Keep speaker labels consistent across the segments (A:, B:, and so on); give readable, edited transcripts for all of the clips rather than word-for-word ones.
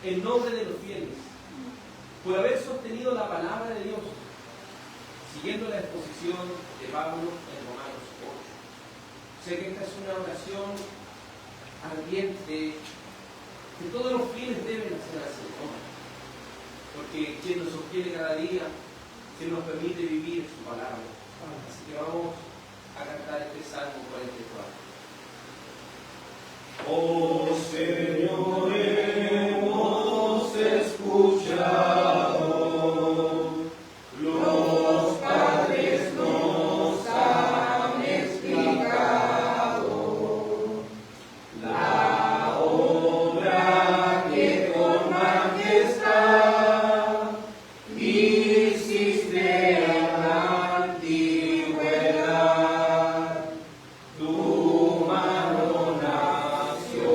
A: en nombre de los fieles, por haber sostenido la palabra de Dios, siguiendo la exposición de Pablo en Romanos 8. Sé que esta es una oración ardiente que todos los fieles deben hacer así, ¿no? Porque quien nos sostiene cada día, quien nos permite vivir su palabra. Así que vamos a cantar este Salmo 44. Oh Señor, hemos escuchado, los padres nos han explicado la obra que con majestad hiciste en la antigüedad. Tu mano nació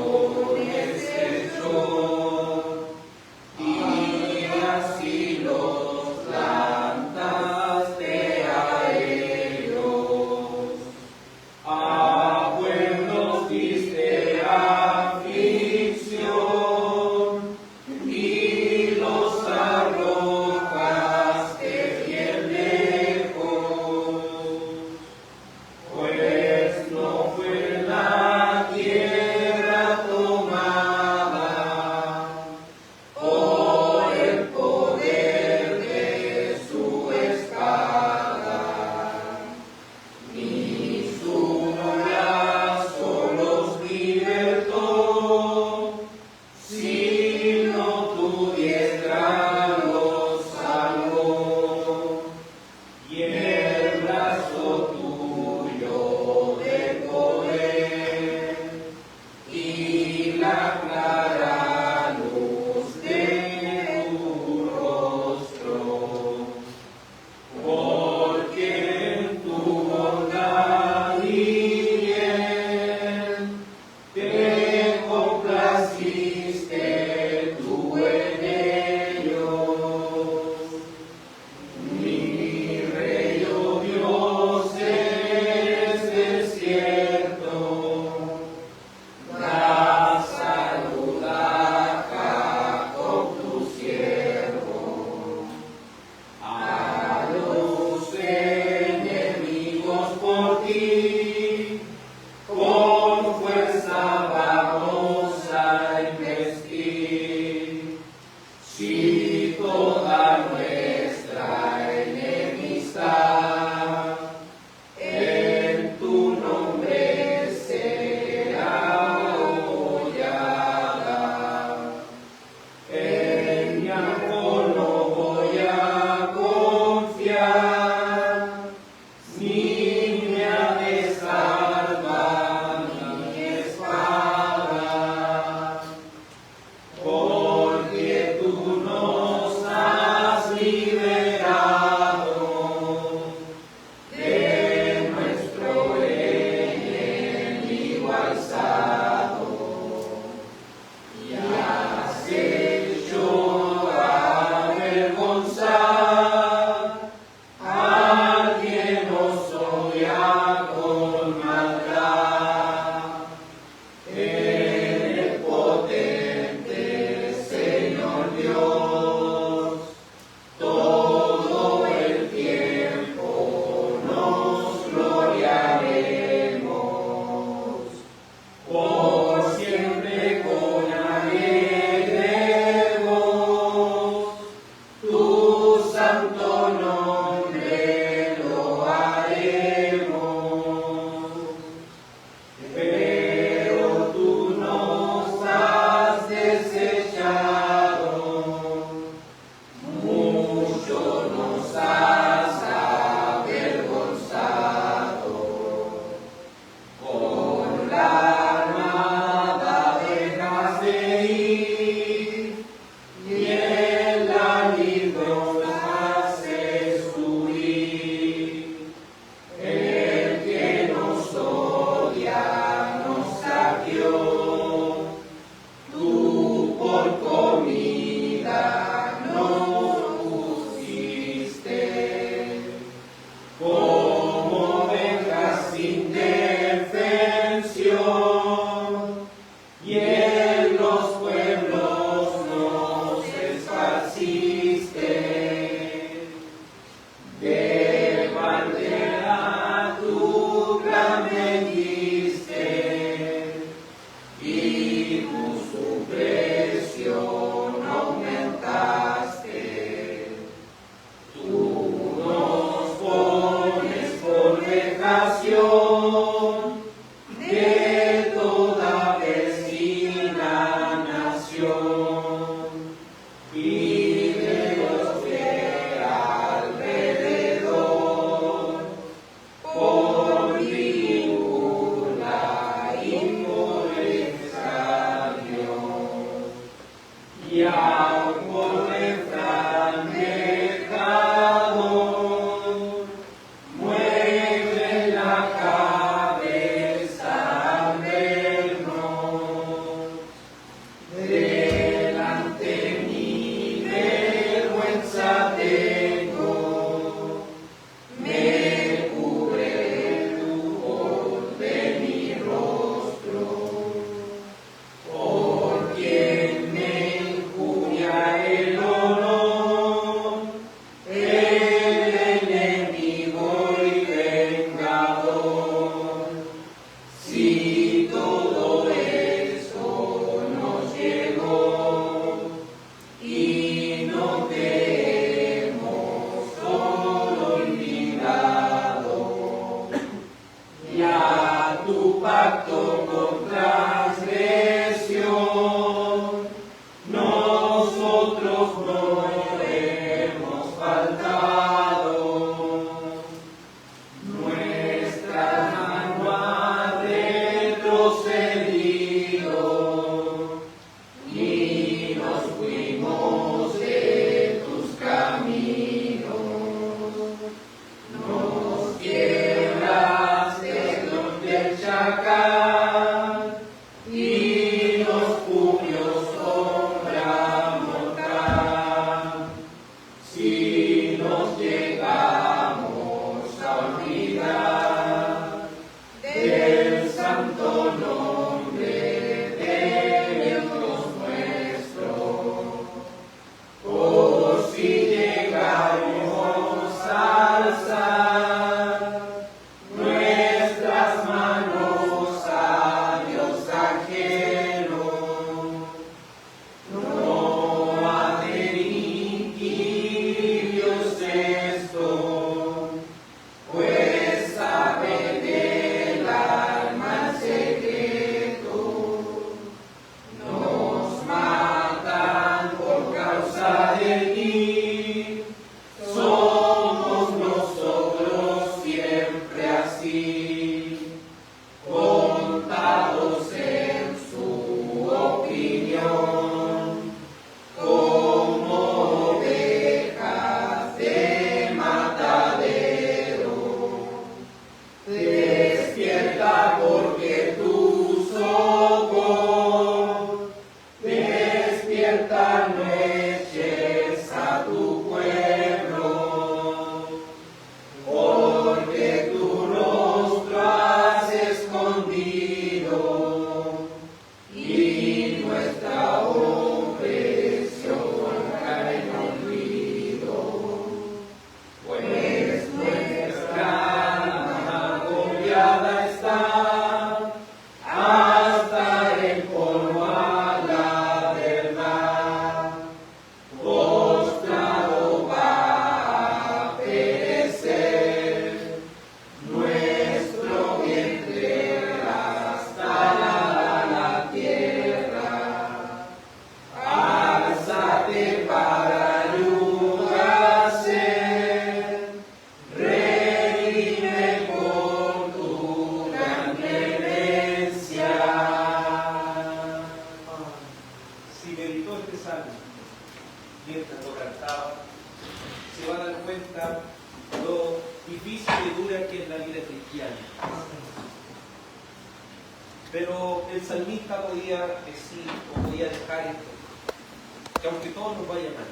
A: Pero el salmista podía decir o podía dejar esto, que aunque todo nos vaya mal,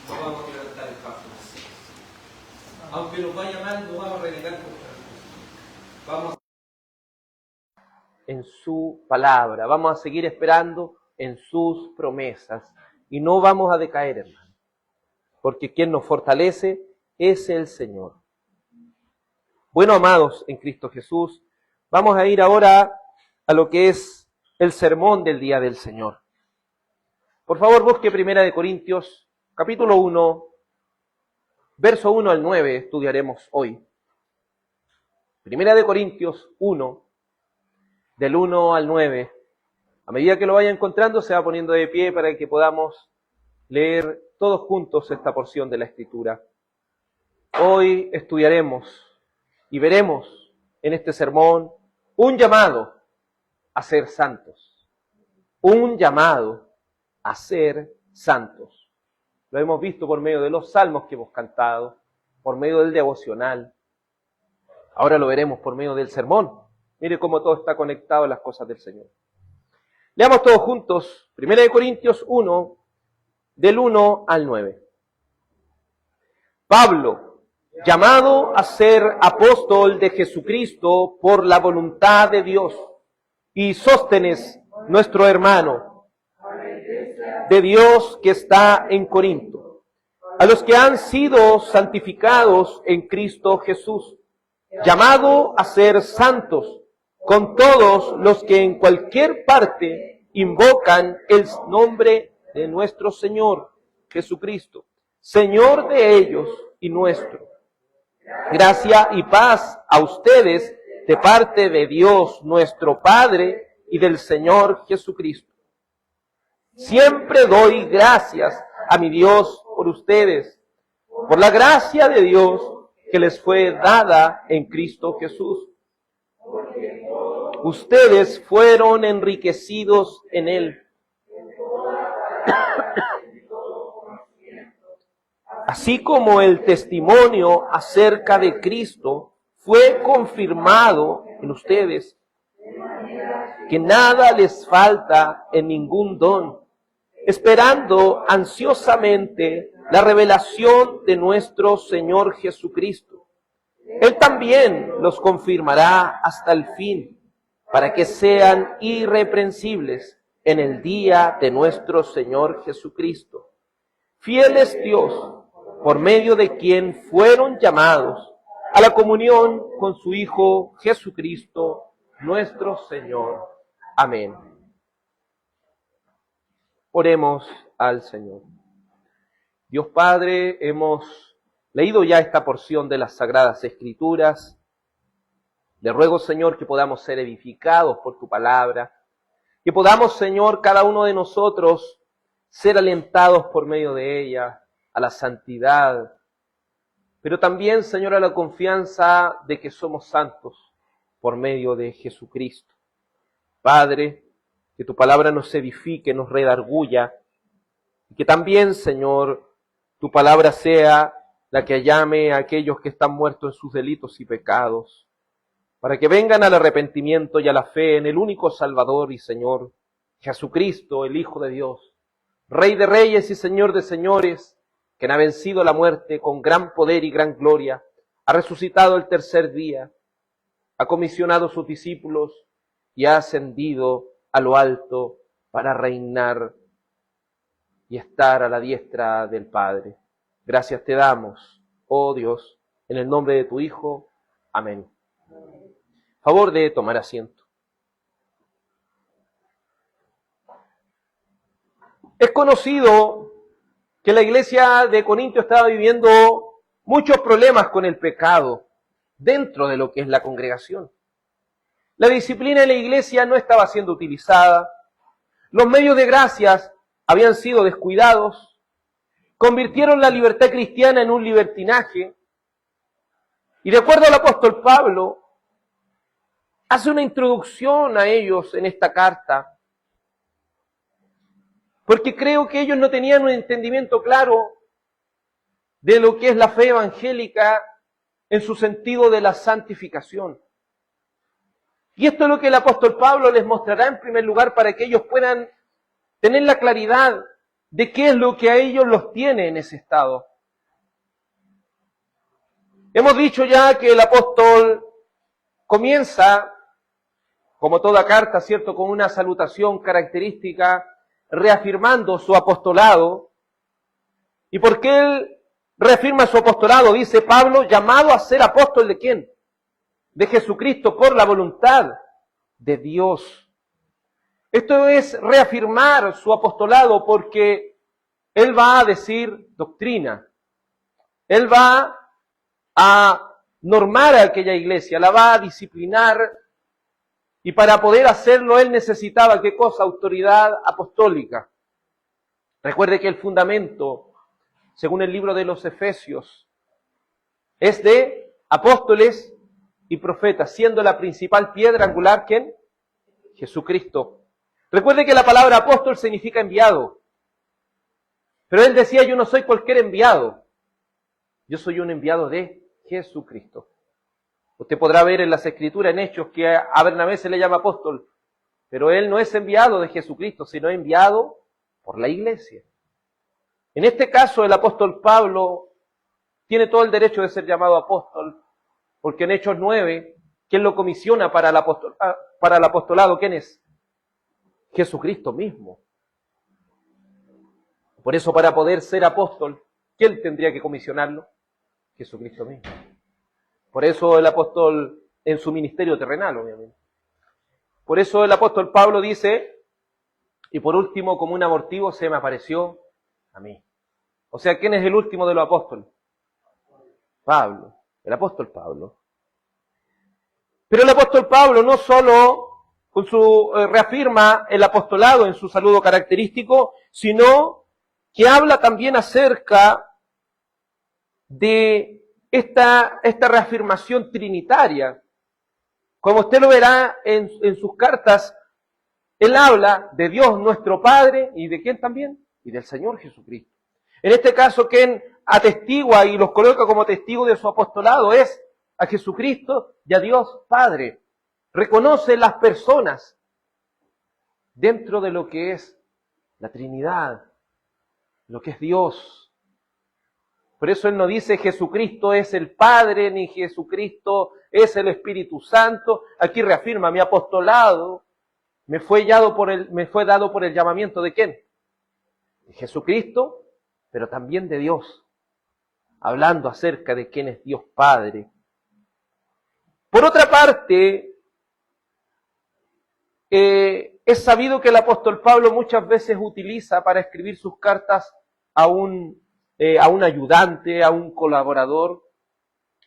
A: no vamos a quebrantar el pacto. Aunque nos vaya mal, no vamos a renegar contra Dios. Vamos en su palabra, vamos a seguir esperando en sus promesas y no vamos a decaer, hermano, porque quien nos fortalece es el Señor. Bueno, amados en Cristo Jesús, vamos a ir ahora a lo que es el sermón del día del Señor. Por favor, busque 1 Corintios, capítulo 1, verso 1 al 9, estudiaremos hoy. 1 Corintios 1, del 1 al 9. A medida que lo vaya encontrando, se va poniendo de pie para que podamos leer todos juntos esta porción de la Escritura. Hoy estudiaremos y veremos en este sermón un llamado a ser santos. Un llamado
B: a ser santos. Lo hemos visto por medio de los salmos que hemos cantado, por medio del devocional. Ahora lo veremos por medio del sermón. Mire cómo todo está conectado a las cosas del Señor. Leamos todos juntos 1 Corintios 1, del 1 al 9. Pablo, llamado a ser apóstol de Jesucristo por la voluntad de Dios, y Sóstenes, nuestro hermano, de Dios que está en Corinto, a los que han sido santificados en Cristo Jesús, llamado a ser santos, con todos los que en cualquier parte invocan el nombre de nuestro Señor Jesucristo, Señor de ellos y nuestro. Gracia y paz a ustedes de parte de Dios nuestro Padre y del Señor Jesucristo. Siempre doy gracias a mi Dios por ustedes, por la gracia de Dios que les fue dada en Cristo Jesús. Ustedes fueron enriquecidos en Él, así como el testimonio acerca de Cristo fue confirmado en ustedes, que nada les falta en ningún don, esperando ansiosamente la revelación de nuestro Señor Jesucristo. Él también los confirmará hasta el fin, para que sean irreprensibles en el día de nuestro Señor Jesucristo. Fiel es Dios, por medio de quien fueron llamados a la comunión con su Hijo Jesucristo, nuestro Señor. Amén. Oremos al Señor. Dios Padre, hemos leído ya esta porción de las Sagradas Escrituras. Le ruego, Señor, que podamos ser edificados por tu palabra, que podamos, Señor, cada uno de nosotros ser alentados por medio de ella a la santidad, pero también, Señor, a la confianza de que somos santos por medio de Jesucristo. Padre, que tu palabra nos edifique, nos redarguya, y que también, Señor, tu palabra sea la que llame a aquellos que están muertos en sus delitos y pecados, para que vengan al arrepentimiento y a la fe en el único Salvador y Señor, Jesucristo, el Hijo de Dios, Rey de reyes y Señor de señores, quien ha vencido la muerte con gran poder y gran gloria, ha resucitado el tercer día, ha comisionado a sus discípulos y ha ascendido a lo alto para reinar y estar a la diestra del Padre. Gracias te damos, oh Dios, en el nombre de tu Hijo. Amén. Favor de tomar asiento. Es conocido que la iglesia de Corinto estaba viviendo muchos problemas con el pecado dentro de lo que es la congregación. La disciplina de la iglesia no estaba siendo utilizada, los medios de gracias habían sido descuidados, convirtieron la libertad cristiana en un libertinaje, y de acuerdo al apóstol Pablo, hace una introducción a ellos en esta carta, porque creo que ellos no tenían un entendimiento claro de lo que es la fe evangélica en su sentido de la santificación. Y esto es lo que el apóstol Pablo les mostrará en primer lugar para que ellos puedan tener la claridad de qué es lo que a ellos los tiene en ese estado. Hemos dicho ya que el apóstol comienza, como toda carta, ¿cierto?, con una salutación característica, reafirmando su apostolado. ¿Y por qué él reafirma su apostolado? Dice Pablo, llamado a ser apóstol ¿de quién? De Jesucristo por la voluntad de Dios. Esto es reafirmar su apostolado porque él va a decir doctrina. Él va a normar a aquella iglesia, la va a disciplinar. Y para poder hacerlo, él necesitaba, ¿qué cosa? Autoridad apostólica. Recuerde que el fundamento, según el libro de los Efesios, es de apóstoles y profetas, siendo la principal piedra angular, ¿quién? Jesucristo. Recuerde que la palabra apóstol significa enviado. Pero él decía, yo no soy cualquier enviado, yo soy un enviado de Jesucristo. Usted podrá ver en las Escrituras, en Hechos, que a Bernabé se le llama apóstol, pero él no es enviado de Jesucristo, sino enviado por la iglesia. En este caso, el apóstol Pablo tiene todo el derecho de ser llamado apóstol, porque en Hechos 9, ¿quién lo comisiona para el apostolado? ¿Quién es? Jesucristo mismo. Por eso, para poder ser apóstol, ¿quién tendría que comisionarlo? Jesucristo mismo. Por eso el apóstol en su ministerio terrenal, obviamente. Por eso el apóstol Pablo dice, y por último, como un abortivo se me apareció a mí. O sea, ¿quién es el último de los apóstoles? Pablo, el apóstol Pablo. Pero el apóstol Pablo no solo con su reafirma el apostolado en su saludo característico, sino que habla también acerca de esta reafirmación trinitaria. Como usted lo verá en sus cartas, él habla de Dios nuestro Padre, ¿y de quién también? Y del Señor Jesucristo. En este caso, quien atestigua y los coloca como testigos de su apostolado es a Jesucristo y a Dios Padre. Reconoce las personas dentro de lo que es la Trinidad, lo que es Dios. Por eso él no dice Jesucristo es el Padre, ni Jesucristo es el Espíritu Santo. Aquí reafirma, mi apostolado me fue dado por el llamamiento ¿de quién? De Jesucristo, pero también de Dios. Hablando acerca de quién es Dios Padre. Por otra parte, es sabido que el apóstol Pablo muchas veces utiliza para escribir sus cartas a un ayudante, a un colaborador.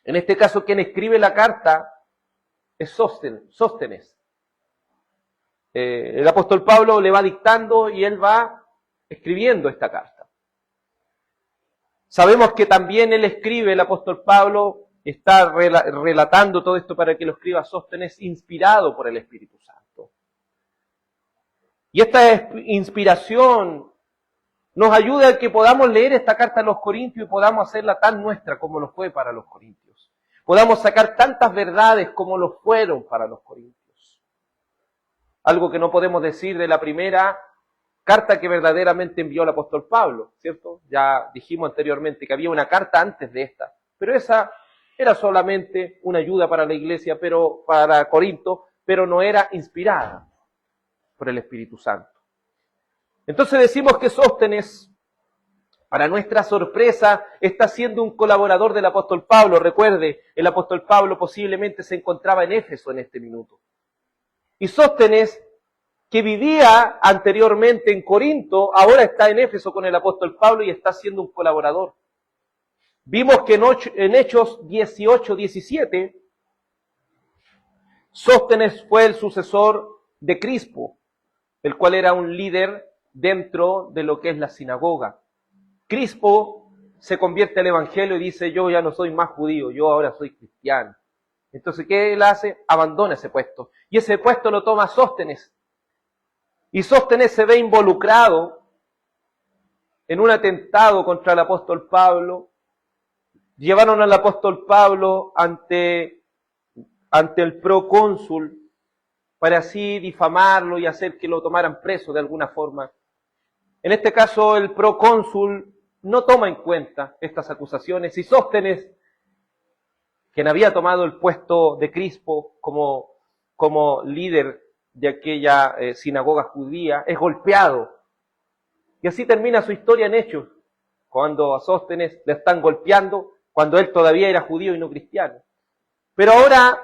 B: En este caso, quien escribe la carta es Sóstenes. El apóstol Pablo le va dictando y él va escribiendo esta carta. Sabemos que también él escribe, el apóstol Pablo está relatando todo esto para que lo escriba Sóstenes, inspirado por el Espíritu Santo. Y esta inspiración nos ayuda a que podamos leer esta carta a los Corintios y podamos hacerla tan nuestra como lo fue para los Corintios. Podamos sacar tantas verdades como lo fueron para los Corintios. Algo que no podemos decir de la primera carta que verdaderamente envió el apóstol Pablo, ¿cierto? Ya dijimos anteriormente que había una carta antes de esta, pero esa era solamente una ayuda para la iglesia, pero para Corinto, pero no era inspirada por el Espíritu Santo. Entonces decimos que Sóstenes, para nuestra sorpresa, está siendo un colaborador del apóstol Pablo. Recuerde, el apóstol Pablo posiblemente se encontraba en Éfeso en este minuto. Y Sóstenes, que vivía anteriormente en Corinto, ahora está en Éfeso con el apóstol Pablo y está siendo un colaborador. Vimos que en Hechos 18-17, Sóstenes fue el sucesor de Crispo, el cual era un líder dentro de lo que es la sinagoga. Crispo se convierte al evangelio y dice, yo ya no soy más judío, yo ahora soy cristiano. Entonces, ¿qué él hace? Abandona ese puesto. Y ese puesto lo toma Sóstenes. Y Sóstenes se ve involucrado en un atentado contra el apóstol Pablo. Llevaron al apóstol Pablo ante el procónsul para así difamarlo y hacer que lo tomaran preso de alguna forma. En este caso, el procónsul no toma en cuenta estas acusaciones y Sóstenes, quien había tomado el puesto de Crispo como líder de aquella sinagoga judía, es golpeado. Y así termina su historia en Hechos, cuando a Sóstenes le están golpeando, cuando él todavía era judío y no cristiano. Pero ahora,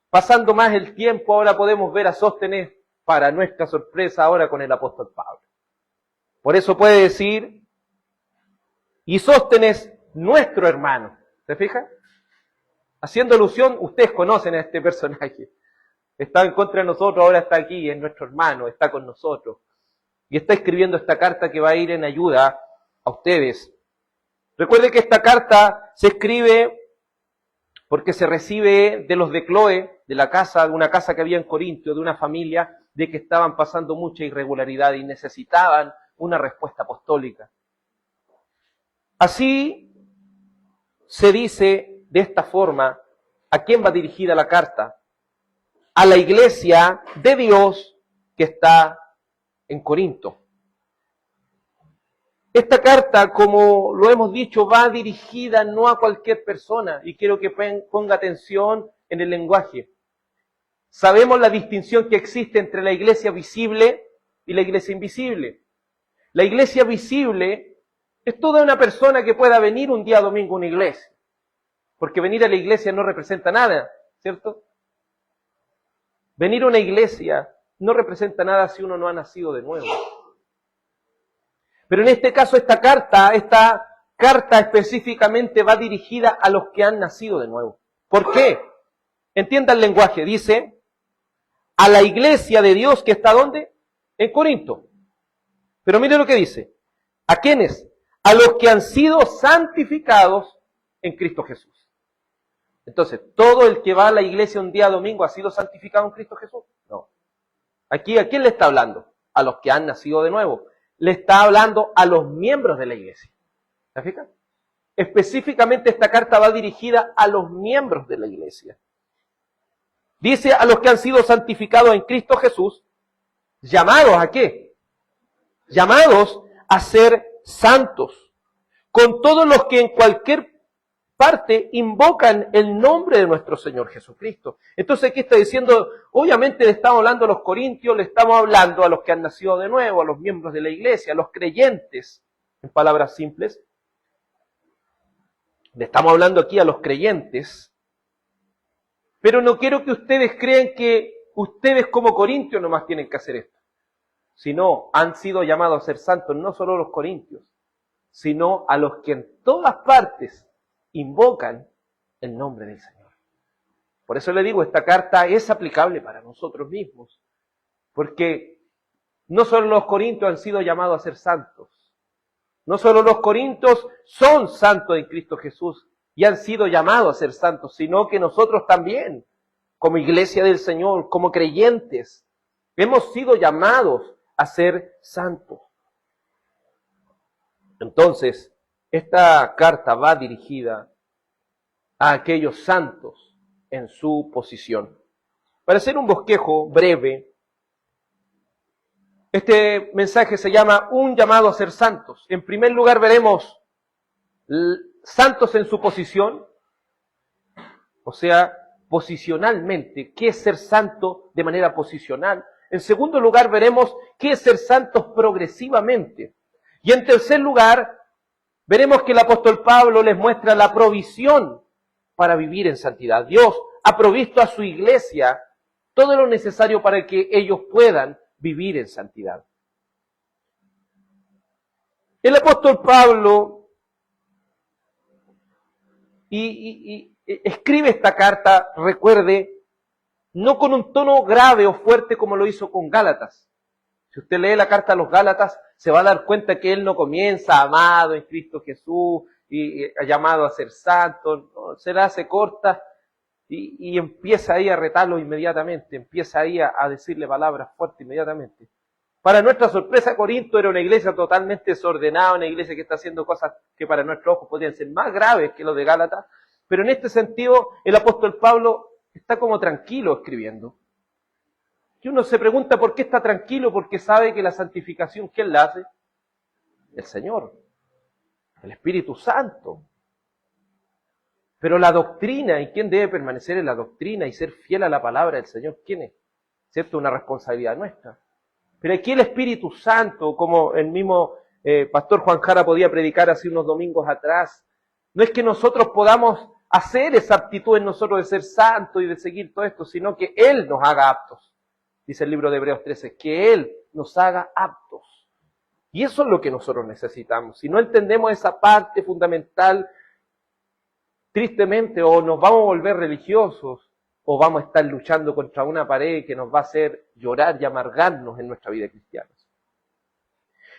B: pasando más el tiempo, ahora podemos ver a Sóstenes, para nuestra sorpresa, ahora con el apóstol Pablo. Por eso puede decir, y Sóstenes, nuestro hermano. ¿Se fija? Haciendo alusión, ustedes conocen a este personaje. Está en contra de nosotros, ahora está aquí, es nuestro hermano, está con nosotros. Y está escribiendo esta carta que va a ir en ayuda a ustedes. Recuerde que esta carta se escribe porque se recibe de los de Cloé, de una casa que había en Corintio, de una familia, de que estaban pasando mucha irregularidad y necesitaban una respuesta apostólica. Así se dice de esta forma, ¿a quién va dirigida la carta? A la iglesia de Dios que está en Corinto. Esta carta, como lo hemos dicho, va dirigida no a cualquier persona, y quiero que ponga atención en el lenguaje. Sabemos la distinción que existe entre la iglesia visible y la iglesia invisible. La iglesia visible es toda una persona que pueda venir un día domingo a una iglesia, porque venir a la iglesia no representa nada, ¿cierto? Venir a una iglesia no representa nada si uno no ha nacido de nuevo. Pero en este caso esta carta específicamente va dirigida a los que han nacido de nuevo. ¿Por qué? Entienda el lenguaje, dice, a la iglesia de Dios que está ¿dónde? En Corinto. Pero mire lo que dice. ¿A quiénes? A los que han sido santificados en Cristo Jesús. Entonces, ¿todo el que va a la iglesia un día domingo ha sido santificado en Cristo Jesús? No. Aquí, ¿a quién le está hablando? A los que han nacido de nuevo. Le está hablando a los miembros de la iglesia. ¿Se fijan? Específicamente esta carta va dirigida a los miembros de la iglesia. Dice a los que han sido santificados en Cristo Jesús, llamados ¿a qué? Llamados a ser santos, con todos los que en cualquier parte invocan el nombre de nuestro Señor Jesucristo. Entonces, ¿qué está diciendo? Obviamente le estamos hablando a los corintios, le estamos hablando a los que han nacido de nuevo, a los miembros de la iglesia, a los creyentes, en palabras simples. Le estamos hablando aquí a los creyentes, pero no quiero que ustedes crean que ustedes como corintios nomás tienen que hacer esto, sino han sido llamados a ser santos no solo los corintios, sino a los que en todas partes invocan el nombre del Señor. Por eso le digo, esta carta es aplicable para nosotros mismos, porque no solo los corintios han sido llamados a ser santos, no solo los corintios son santos en Cristo Jesús y han sido llamados a ser santos, sino que nosotros también, como iglesia del Señor, como creyentes, hemos sido llamados a ser santos. Entonces, esta carta va dirigida a aquellos santos en su posición. Para hacer un bosquejo breve, este mensaje se llama un llamado a ser santos. En primer lugar veremos santos en su posición, o sea, posicionalmente, qué es ser santo de manera posicional. En segundo lugar veremos qué es ser santos progresivamente. Y en tercer lugar, veremos que el apóstol Pablo les muestra la provisión para vivir en santidad. Dios ha provisto a su iglesia todo lo necesario para que ellos puedan vivir en santidad. El apóstol Pablo escribe esta carta, recuerde, no con un tono grave o fuerte como lo hizo con Gálatas. Si usted lee la carta a los Gálatas, se va a dar cuenta que él no comienza amado en Cristo Jesús y llamado a ser santo, no, se la hace corta y empieza ahí a retarlo inmediatamente, empieza ahí a decirle palabras fuertes inmediatamente. Para nuestra sorpresa, Corinto era una iglesia totalmente desordenada, una iglesia que está haciendo cosas que para nuestros ojos podrían ser más graves que los de Gálatas, pero en este sentido el apóstol Pablo está como tranquilo escribiendo. Y uno se pregunta por qué está tranquilo, porque sabe que la santificación, ¿quién la hace? El Señor, el Espíritu Santo. Pero la doctrina, ¿y quién debe permanecer en la doctrina y ser fiel a la palabra del Señor? ¿Quién es? ¿Cierto? Una responsabilidad nuestra. Pero aquí el Espíritu Santo, como el mismo pastor Juan Jara podía predicar hace unos domingos atrás, no es que nosotros podamos hacer esa aptitud en nosotros de ser santos y de seguir todo esto, sino que Él nos haga aptos. Dice el libro de Hebreos 13, que Él nos haga aptos. Y eso es lo que nosotros necesitamos. Si no entendemos esa parte fundamental, tristemente o nos vamos a volver religiosos o vamos a estar luchando contra una pared que nos va a hacer llorar y amargarnos en nuestra vida cristiana.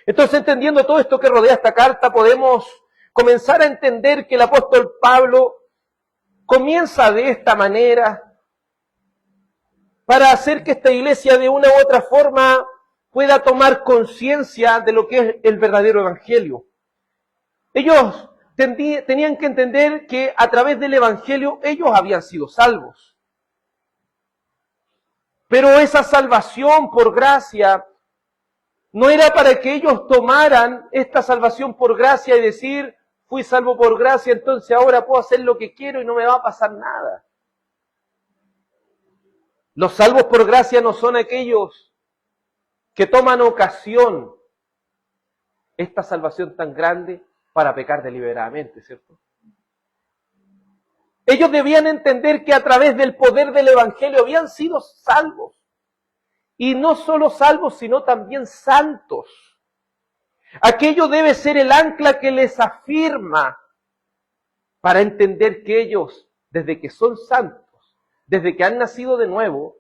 B: Entonces, entendiendo todo esto que rodea esta carta, podemos comenzar a entender que el apóstol Pablo comienza de esta manera para hacer que esta iglesia de una u otra forma pueda tomar conciencia de lo que es el verdadero evangelio. Ellos tenían que entender que a través del Evangelio ellos habían sido salvos. Pero esa salvación por gracia no era para que ellos tomaran esta salvación por gracia y decir, fui salvo por gracia, entonces ahora puedo hacer lo que quiero y no me va a pasar nada. Los salvos por gracia no son aquellos que toman ocasión esta salvación tan grande para pecar deliberadamente, ¿cierto? Ellos debían entender que a través del poder del Evangelio habían sido salvos. Y no solo salvos, sino también santos. Aquello debe ser el ancla que les afirma para entender que ellos, desde que son santos, desde que han nacido de nuevo,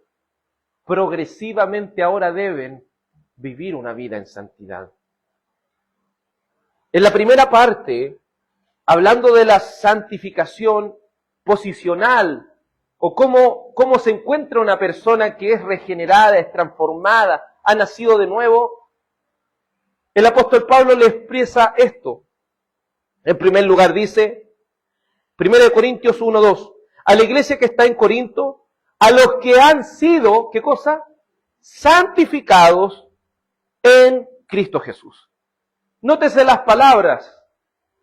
B: progresivamente ahora deben vivir una vida en santidad. En la primera parte, hablando de la santificación posicional, o cómo se encuentra una persona que es regenerada, es transformada, ha nacido de nuevo, el apóstol Pablo le expresa esto. En primer lugar dice, 1 Corintios 1:2, a la iglesia que está en Corinto, a los que han sido, ¿qué cosa? Santificados en Cristo Jesús. Nótese las palabras.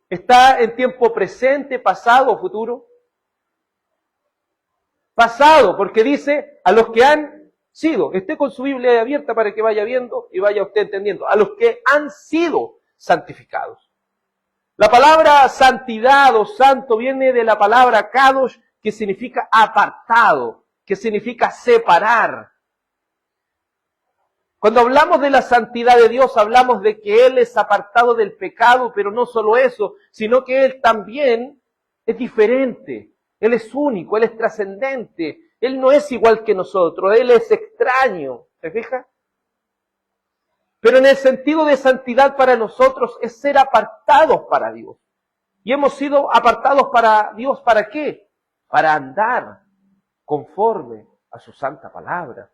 B: ¿Está en tiempo presente, pasado o futuro? Pasado, porque dice a los que han sido. Esté con su Biblia abierta para que vaya viendo y vaya usted entendiendo. A los que han sido santificados. La palabra santidad o santo viene de la palabra kadosh, que significa apartado, que significa separar. Cuando hablamos de la santidad de Dios, hablamos de que Él es apartado del pecado, pero no solo eso, sino que Él también es diferente. Él es único, Él es trascendente. Él no es igual que nosotros, Él es extraño. ¿Se fija? Pero en el sentido de santidad para nosotros es ser apartados para Dios. Y hemos sido apartados para Dios, ¿para qué? Para andar conforme a su santa palabra.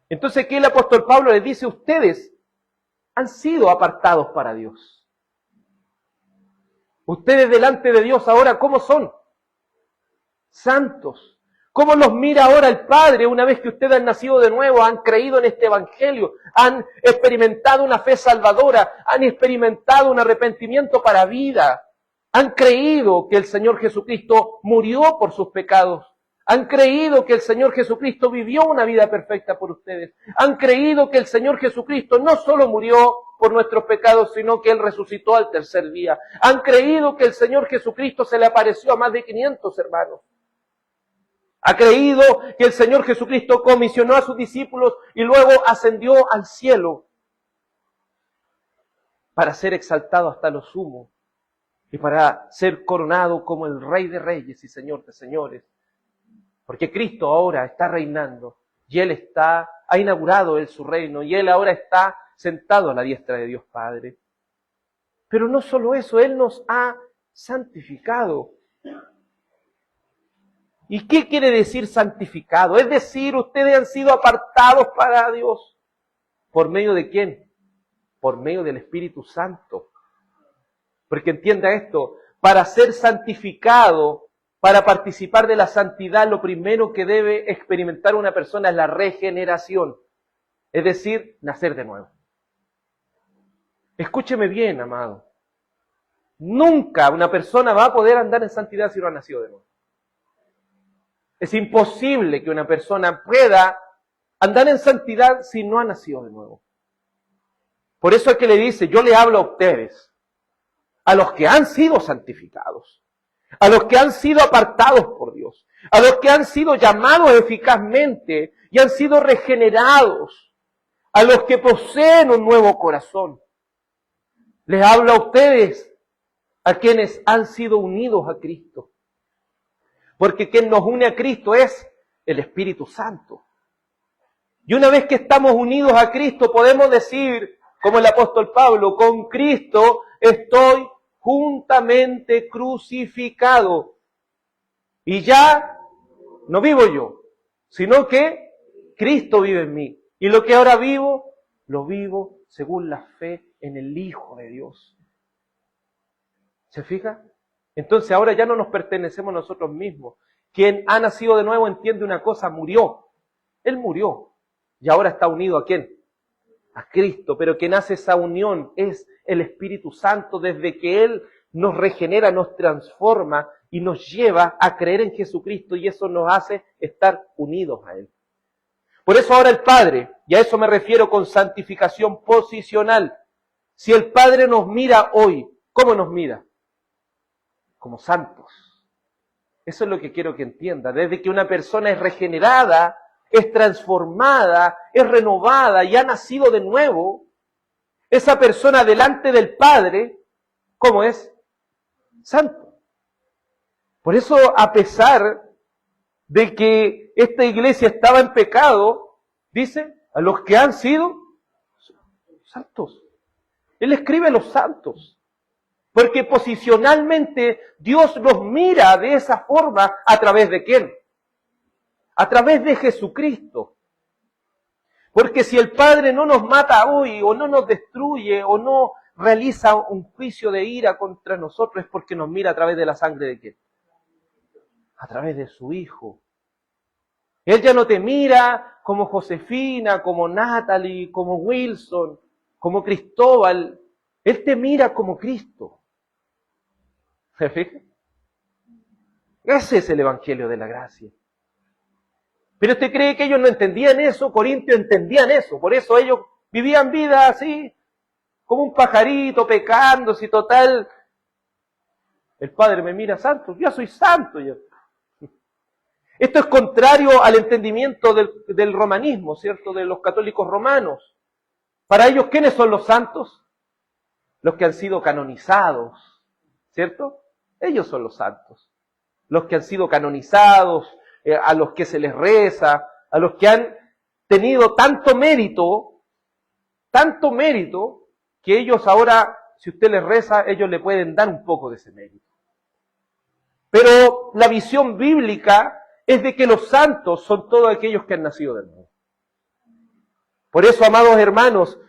B: Entonces, ¿qué el apóstol Pablo les dice? Ustedes han sido apartados para Dios. Ustedes delante de Dios ahora, ¿cómo son? Santos. ¿Cómo los mira ahora el Padre una vez que ustedes han nacido de nuevo, han creído en este Evangelio, han experimentado una fe salvadora, han experimentado un arrepentimiento para vida, han creído que el Señor Jesucristo murió por sus pecados, han creído que el Señor Jesucristo vivió una vida perfecta por ustedes, han creído que el Señor Jesucristo no solo murió por nuestros pecados, sino que Él resucitó al tercer día, han creído que el Señor Jesucristo se le apareció a más de 500 hermanos. Ha creído que el Señor Jesucristo comisionó a sus discípulos y luego ascendió al cielo para ser exaltado hasta lo sumo y para ser coronado como el Rey de Reyes y Señor de Señores. Porque Cristo ahora está reinando y Él ha inaugurado Él su reino y Él ahora está sentado a la diestra de Dios Padre. Pero no solo eso, Él nos ha santificado. ¿Y qué quiere decir santificado? Es decir, ustedes han sido apartados para Dios. ¿Por medio de quién? Por medio del Espíritu Santo. Porque entienda esto, para ser santificado, para participar de la santidad, lo primero que debe experimentar una persona es la regeneración. Es decir, nacer de nuevo. Escúcheme bien, amado. Nunca una persona va a poder andar en santidad si no ha nacido de nuevo. Es imposible que una persona pueda andar en santidad si no ha nacido de nuevo. Por eso es que le dice, yo le hablo a ustedes, a los que han sido santificados, a los que han sido apartados por Dios, a los que han sido llamados eficazmente y han sido regenerados, a los que poseen un nuevo corazón. Les hablo a ustedes, a quienes han sido unidos a Cristo. Porque quien nos une a Cristo es el Espíritu Santo. Y una vez que estamos unidos a Cristo, podemos decir, como el apóstol Pablo, con Cristo estoy juntamente crucificado. Y ya no vivo yo, sino que Cristo vive en mí. Y lo que ahora vivo, lo vivo según la fe en el Hijo de Dios. ¿Se fija? Entonces ahora ya no nos pertenecemos nosotros mismos. Quien ha nacido de nuevo entiende una cosa, murió. Él murió. Y ahora está unido ¿a quién? A Cristo. Pero quien hace esa unión es el Espíritu Santo desde que Él nos regenera, nos transforma y nos lleva a creer en Jesucristo y eso nos hace estar unidos a Él. Por eso ahora el Padre, y a eso me refiero con santificación posicional, si el Padre nos mira hoy, ¿cómo nos mira? Como santos. Eso es lo que quiero que entienda. Desde que una persona es regenerada, es transformada, es renovada y ha nacido de nuevo, esa persona delante del Padre, ¿cómo es? Santo. Por eso, a pesar de que esta iglesia estaba en pecado, dice, a los que han sido santos. Él escribe a los santos. Porque posicionalmente Dios los mira de esa forma a través de ¿quién? A través de Jesucristo. Porque si el Padre no nos mata hoy, o no nos destruye, o no realiza un juicio de ira contra nosotros, es porque nos mira a través de la sangre de ¿quién? A través de su Hijo. Él ya no te mira como Josefina, como Natalie, como Wilson, como Cristóbal. Él te mira como Cristo. ¿Se fija? Ese es el Evangelio de la gracia. Pero usted cree que ellos no entendían eso, Corintios entendían eso, por eso ellos vivían vida así, como un pajarito, pecándose y total. El Padre me mira santo, yo soy santo. Yo. Esto es contrario al entendimiento del romanismo, ¿cierto? De los católicos romanos. Para ellos, ¿quiénes son los santos? Los que han sido canonizados, ¿cierto? Ellos son los santos. Los que han sido canonizados, a los que se les reza, a los que han tenido tanto mérito, que ellos ahora, si usted les reza, ellos le pueden dar un poco de ese mérito. Pero la visión bíblica es de que los santos son todos aquellos que han nacido de nuevo. Por eso, amados hermanos,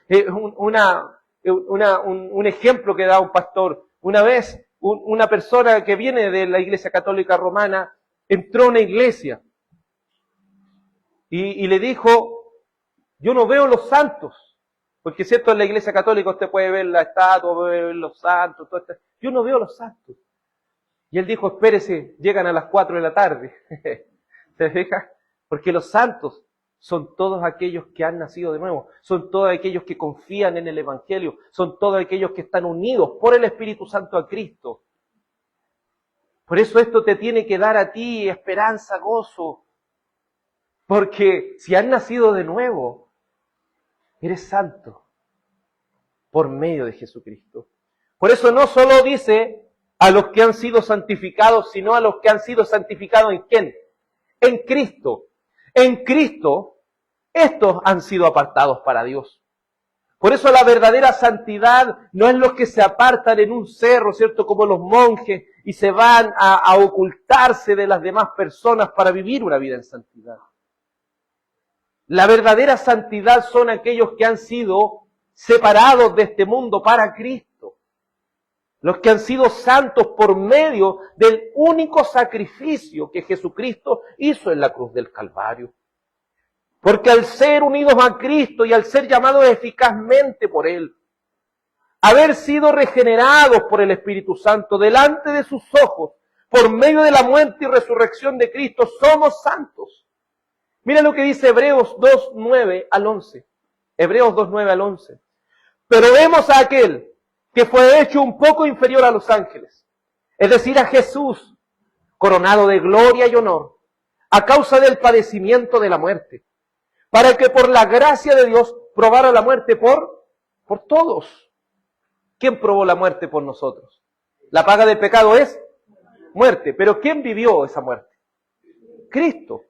B: un ejemplo que da un pastor. Una vez, una persona que viene de la Iglesia Católica Romana entró a una iglesia y le dijo, yo no veo los santos, porque cierto, en la Iglesia Católica usted puede ver la estatua, puede ver los santos, todo esto. Yo no veo los santos. Y él dijo, espérese, llegan a las 4 de la tarde. ¿Se fija? Porque los santos son todos aquellos que han nacido de nuevo, son todos aquellos que confían en el Evangelio, son todos aquellos que están unidos por el Espíritu Santo a Cristo. Por eso esto te tiene que dar a ti esperanza, gozo, porque si has nacido de nuevo, eres santo por medio de Jesucristo. Por eso no solo dice a los que han sido santificados, sino a los que han sido santificados ¿en quién? En Cristo. En Cristo, estos han sido apartados para Dios. Por eso la verdadera santidad no es los que se apartan en un cerro, ¿cierto? Como los monjes y se van a ocultarse de las demás personas para vivir una vida en santidad. La verdadera santidad son aquellos que han sido separados de este mundo para Cristo. Los que han sido santos por medio del único sacrificio que Jesucristo hizo en la cruz del Calvario. Porque al ser unidos a Cristo y al ser llamados eficazmente por Él, haber sido regenerados por el Espíritu Santo delante de sus ojos, por medio de la muerte y resurrección de Cristo, somos santos. Mira lo que dice Hebreos 2:9 al 11. Hebreos 2:9 al 11. Pero vemos a aquel que fue hecho un poco inferior a los ángeles, es decir, a Jesús, coronado de gloria y honor, a causa del padecimiento de la muerte, para que por la gracia de Dios probara la muerte por todos. ¿Quién probó la muerte por nosotros? La paga del pecado es muerte, pero ¿quién vivió esa muerte? Cristo.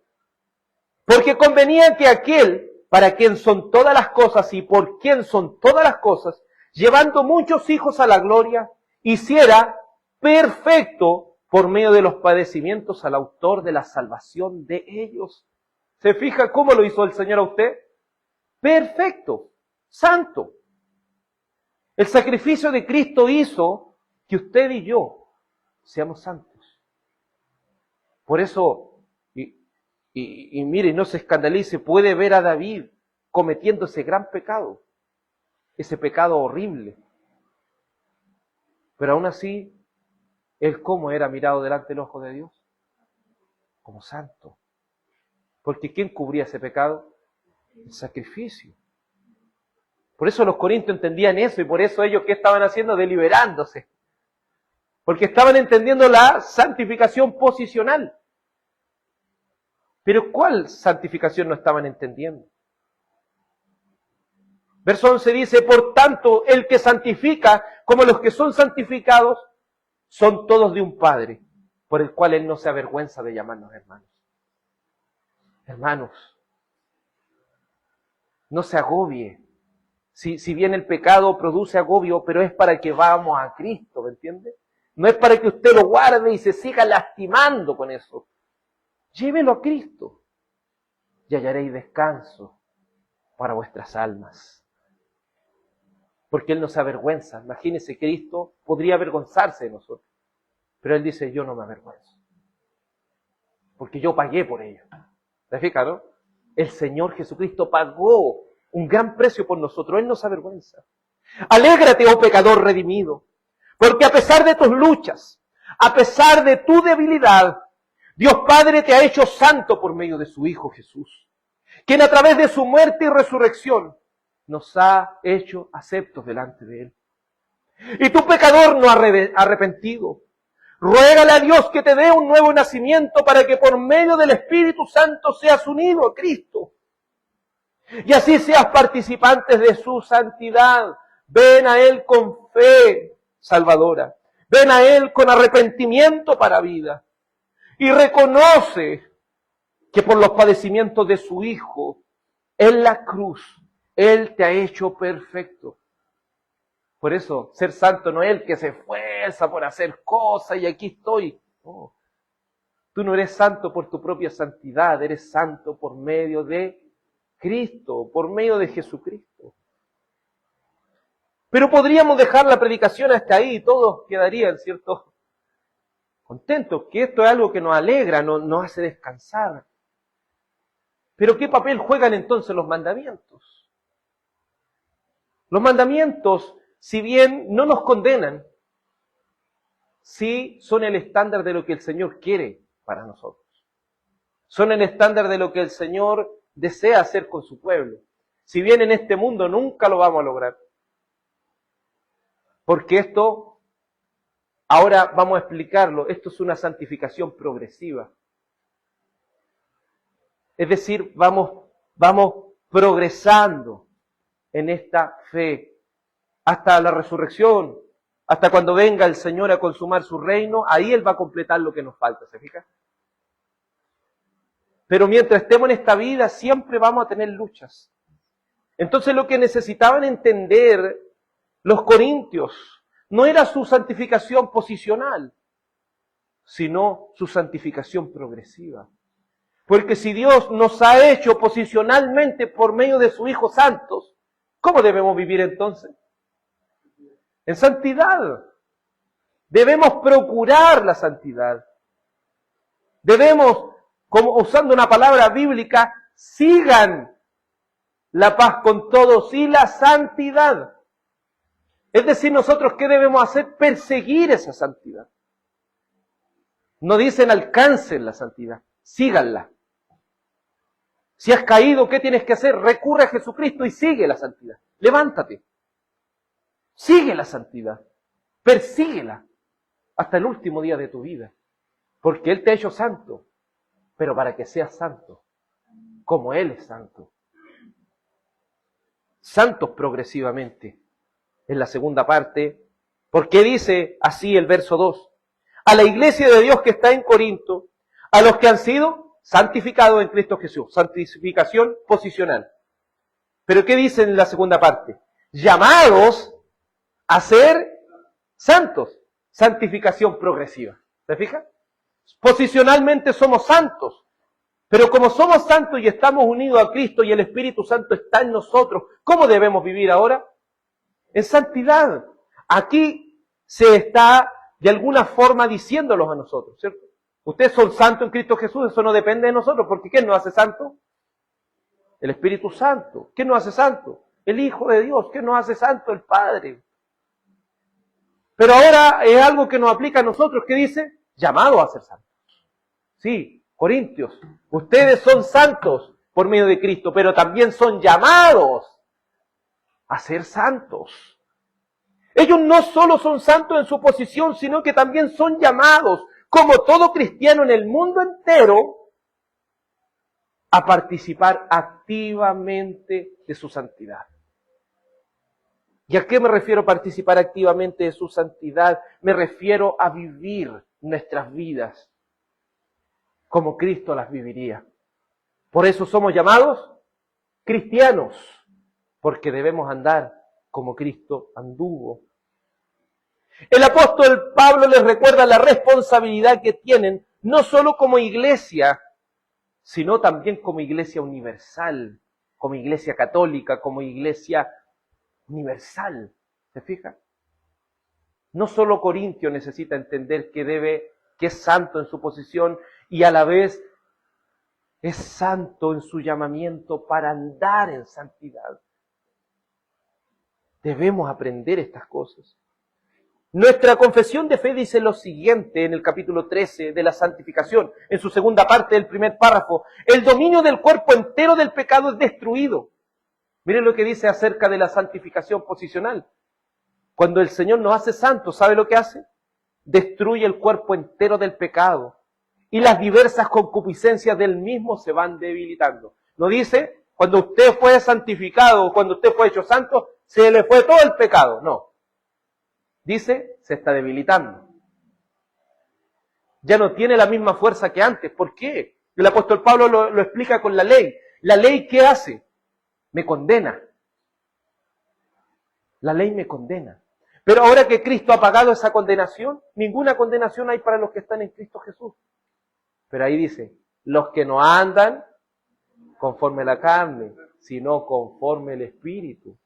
B: Porque convenía que aquel, para quien son todas las cosas y por quien son todas las cosas, llevando muchos hijos a la gloria, hiciera perfecto por medio de los padecimientos al autor de la salvación de ellos. ¿Se fija cómo lo hizo el Señor a usted? Perfecto, santo. El sacrificio de Cristo hizo que usted y yo seamos santos. Por eso, y mire, no se escandalice, puede ver a David cometiendo ese gran pecado, ese pecado horrible. Pero aún así, él cómo era mirado delante del ojo de Dios, como santo. Porque ¿quién cubría ese pecado? El sacrificio. Por eso los corintios entendían eso y por eso ellos, ¿qué estaban haciendo? Deliberándose. Porque estaban entendiendo la santificación posicional. Pero ¿cuál santificación no estaban entendiendo? Verso 11 dice, por tanto, el que santifica, como los que son santificados, son todos de un Padre, por el cual Él no se avergüenza de llamarnos hermanos. Hermanos, no se agobie. Si bien el pecado produce agobio, pero es para que vamos a Cristo, ¿me entiende? No es para que usted lo guarde y se siga lastimando con eso. Llévelo a Cristo y hallaréis descanso para vuestras almas. Porque Él no se avergüenza. Imagínese, Cristo podría avergonzarse de nosotros. Pero Él dice, yo no me avergüenzo. Porque yo pagué por ello. ¿Te fijas, no? El Señor Jesucristo pagó un gran precio por nosotros. Él no se avergüenza. Alégrate, oh pecador redimido. Porque a pesar de tus luchas, a pesar de tu debilidad, Dios Padre te ha hecho santo por medio de su Hijo Jesús, quien a través de su muerte y resurrección nos ha hecho aceptos delante de Él. Y tu pecador no arrepentido, ruégale a Dios que te dé un nuevo nacimiento para que por medio del Espíritu Santo seas unido a Cristo. Y así seas participantes de su santidad. Ven a Él con fe salvadora. Ven a Él con arrepentimiento para vida. Y reconoce que por los padecimientos de su Hijo, en la cruz, Él te ha hecho perfecto. Por eso, ser santo no es el que se esfuerza por hacer cosas y aquí estoy. No. Tú no eres santo por tu propia santidad, eres santo por medio de Cristo, por medio de Jesucristo. Pero podríamos dejar la predicación hasta ahí y todos quedarían, ¿cierto?, contentos, que esto es algo que nos alegra, nos hace descansar. Pero ¿qué papel juegan entonces los mandamientos? Los mandamientos, si bien no nos condenan, sí son el estándar de lo que el Señor quiere para nosotros. Son el estándar de lo que el Señor desea hacer con su pueblo. Si bien en este mundo nunca lo vamos a lograr. Porque esto, ahora vamos a explicarlo, esto es una santificación progresiva. Es decir, vamos progresando en esta fe hasta la resurrección, hasta cuando venga el Señor a consumar su reino, ahí Él va a completar lo que nos falta, ¿se fija? Pero mientras estemos en esta vida, siempre vamos a tener luchas. Entonces lo que necesitaban entender los corintios no era su santificación posicional, sino su santificación progresiva. Porque si Dios nos ha hecho posicionalmente por medio de su Hijo santos, ¿cómo debemos vivir entonces? En santidad. Debemos procurar la santidad. Debemos, como usando una palabra bíblica, sigan la paz con todos y la santidad. Es decir, nosotros, ¿qué debemos hacer? Perseguir esa santidad. No dicen alcancen la santidad, síganla. Si has caído, ¿qué tienes que hacer? Recurre a Jesucristo y sigue la santidad. Levántate. Sigue la santidad. Persíguela hasta el último día de tu vida. Porque Él te ha hecho santo, pero para que seas santo, como Él es santo. Santos progresivamente. En la segunda parte, porque dice así el verso 2, a la iglesia de Dios que está en Corinto, a los que han sido santificados en Cristo Jesús, santificación posicional. Pero ¿qué dice en la segunda parte? Llamados a ser santos, santificación progresiva. ¿Se fija? Posicionalmente somos santos, pero como somos santos y estamos unidos a Cristo y el Espíritu Santo está en nosotros, ¿cómo debemos vivir ahora? En santidad. Aquí se está de alguna forma diciéndolos a nosotros, ¿cierto? Ustedes son santos en Cristo Jesús, eso no depende de nosotros, porque ¿quién nos hace santos? El Espíritu Santo. ¿Quién nos hace santos? El Hijo de Dios. ¿Quién nos hace santos? El Padre. Pero ahora es algo que nos aplica a nosotros, que dice, llamado a ser santos. Sí, Corintios, ustedes son santos por medio de Cristo, pero también son llamados a ser santos. Ellos no solo son santos en su posición, sino que también son llamados, como todo cristiano en el mundo entero, a participar activamente de su santidad. ¿Y a qué me refiero participar activamente de su santidad? Me refiero a vivir nuestras vidas como Cristo las viviría. Por eso somos llamados cristianos, porque debemos andar como Cristo anduvo. El apóstol Pablo les recuerda la responsabilidad que tienen, no solo como iglesia, sino también como iglesia universal, como iglesia católica, como iglesia universal. ¿Se fija? No solo Corintio necesita entender que es santo en su posición y a la vez es santo en su llamamiento para andar en santidad. Debemos aprender estas cosas. Nuestra confesión de fe dice lo siguiente en el capítulo 13 de la santificación, en su segunda parte del primer párrafo. El dominio del cuerpo entero del pecado es destruido. Miren lo que dice acerca de la santificación posicional. Cuando el Señor nos hace santos, ¿sabe lo que hace? Destruye el cuerpo entero del pecado. Y las diversas concupiscencias del mismo se van debilitando. No dice, cuando usted fue santificado, cuando usted fue hecho santo, se le fue todo el pecado. No. Dice, se está debilitando. Ya no tiene la misma fuerza que antes. ¿Por qué? El apóstol Pablo lo explica con la ley. ¿La ley qué hace? Me condena. La ley me condena. Pero ahora que Cristo ha pagado esa condenación, ninguna condenación hay para los que están en Cristo Jesús. Pero ahí dice, los que no andan conforme la carne, sino conforme el Espíritu.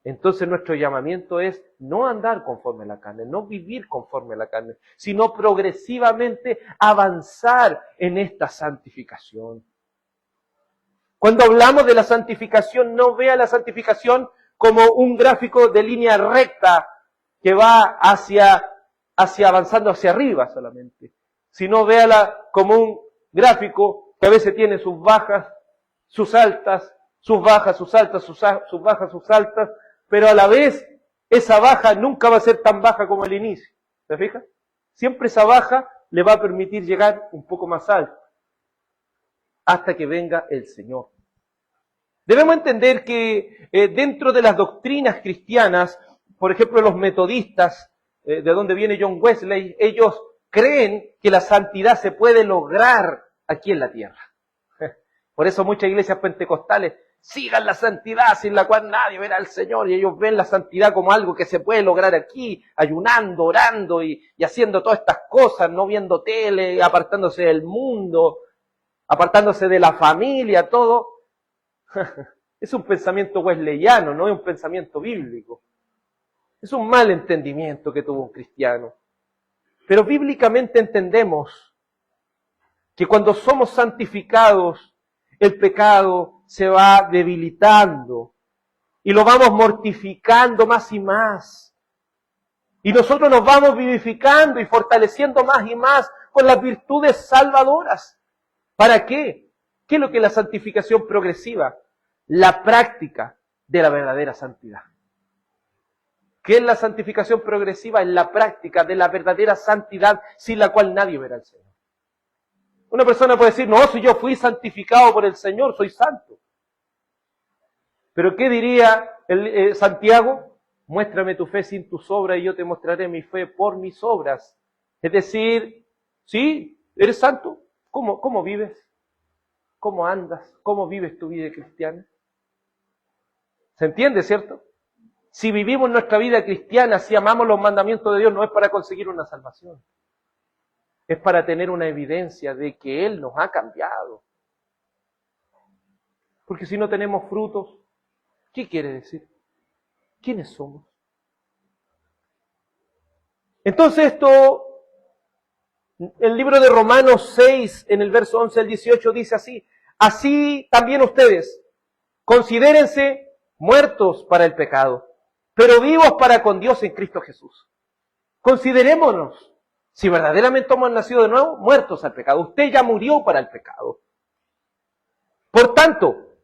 B: Entonces nuestro llamamiento es no andar conforme a la carne, no vivir conforme a la carne, sino progresivamente avanzar en esta santificación. Cuando hablamos de la santificación, no vea la santificación como un gráfico de línea recta que va hacia avanzando hacia arriba solamente, sino véala como un gráfico que a veces tiene sus bajas, sus altas, sus bajas, sus altas, sus bajas, sus altas, pero a la vez esa baja nunca va a ser tan baja como el inicio. ¿Se fija? Siempre esa baja le va a permitir llegar un poco más alto hasta que venga el Señor. Debemos entender que dentro de las doctrinas cristianas, por ejemplo los metodistas, de donde viene John Wesley, ellos creen que la santidad se puede lograr aquí en la tierra. Por eso muchas iglesias pentecostales sigan la santidad sin la cual nadie verá al Señor, y ellos ven la santidad como algo que se puede lograr aquí, ayunando, orando y haciendo todas estas cosas, no viendo tele, apartándose del mundo, apartándose de la familia, todo. Es un pensamiento wesleyano, no es un pensamiento bíblico. Es un mal entendimiento que tuvo un cristiano. Pero bíblicamente entendemos que cuando somos santificados, el pecado se va debilitando y lo vamos mortificando más y más. Y nosotros nos vamos vivificando y fortaleciendo más y más con las virtudes salvadoras. ¿Para qué? ¿Qué es lo que es la santificación progresiva? La práctica de la verdadera santidad. ¿Qué es la santificación progresiva? Es la práctica de la verdadera santidad sin la cual nadie verá al Señor. Una persona puede decir, no, si yo fui santificado por el Señor, soy santo. Pero ¿qué diría Santiago? Muéstrame tu fe sin tus obras y yo te mostraré mi fe por mis obras. Es decir, ¿sí? ¿Eres santo? ¿Cómo vives? ¿Cómo andas? ¿Cómo vives tu vida cristiana? ¿Se entiende, cierto? Si vivimos nuestra vida cristiana, si amamos los mandamientos de Dios, no es para conseguir una salvación. Es para tener una evidencia de que Él nos ha cambiado. Porque si no tenemos frutos, ¿qué quiere decir? ¿Quiénes somos? Entonces el libro de Romanos 6, en el verso 11 al 18, dice así: así también ustedes, considérense muertos para el pecado, pero vivos para con Dios en Cristo Jesús. Considerémonos, si verdaderamente hemos nacido de nuevo, muertos al pecado. Usted ya murió para el pecado. Por tanto,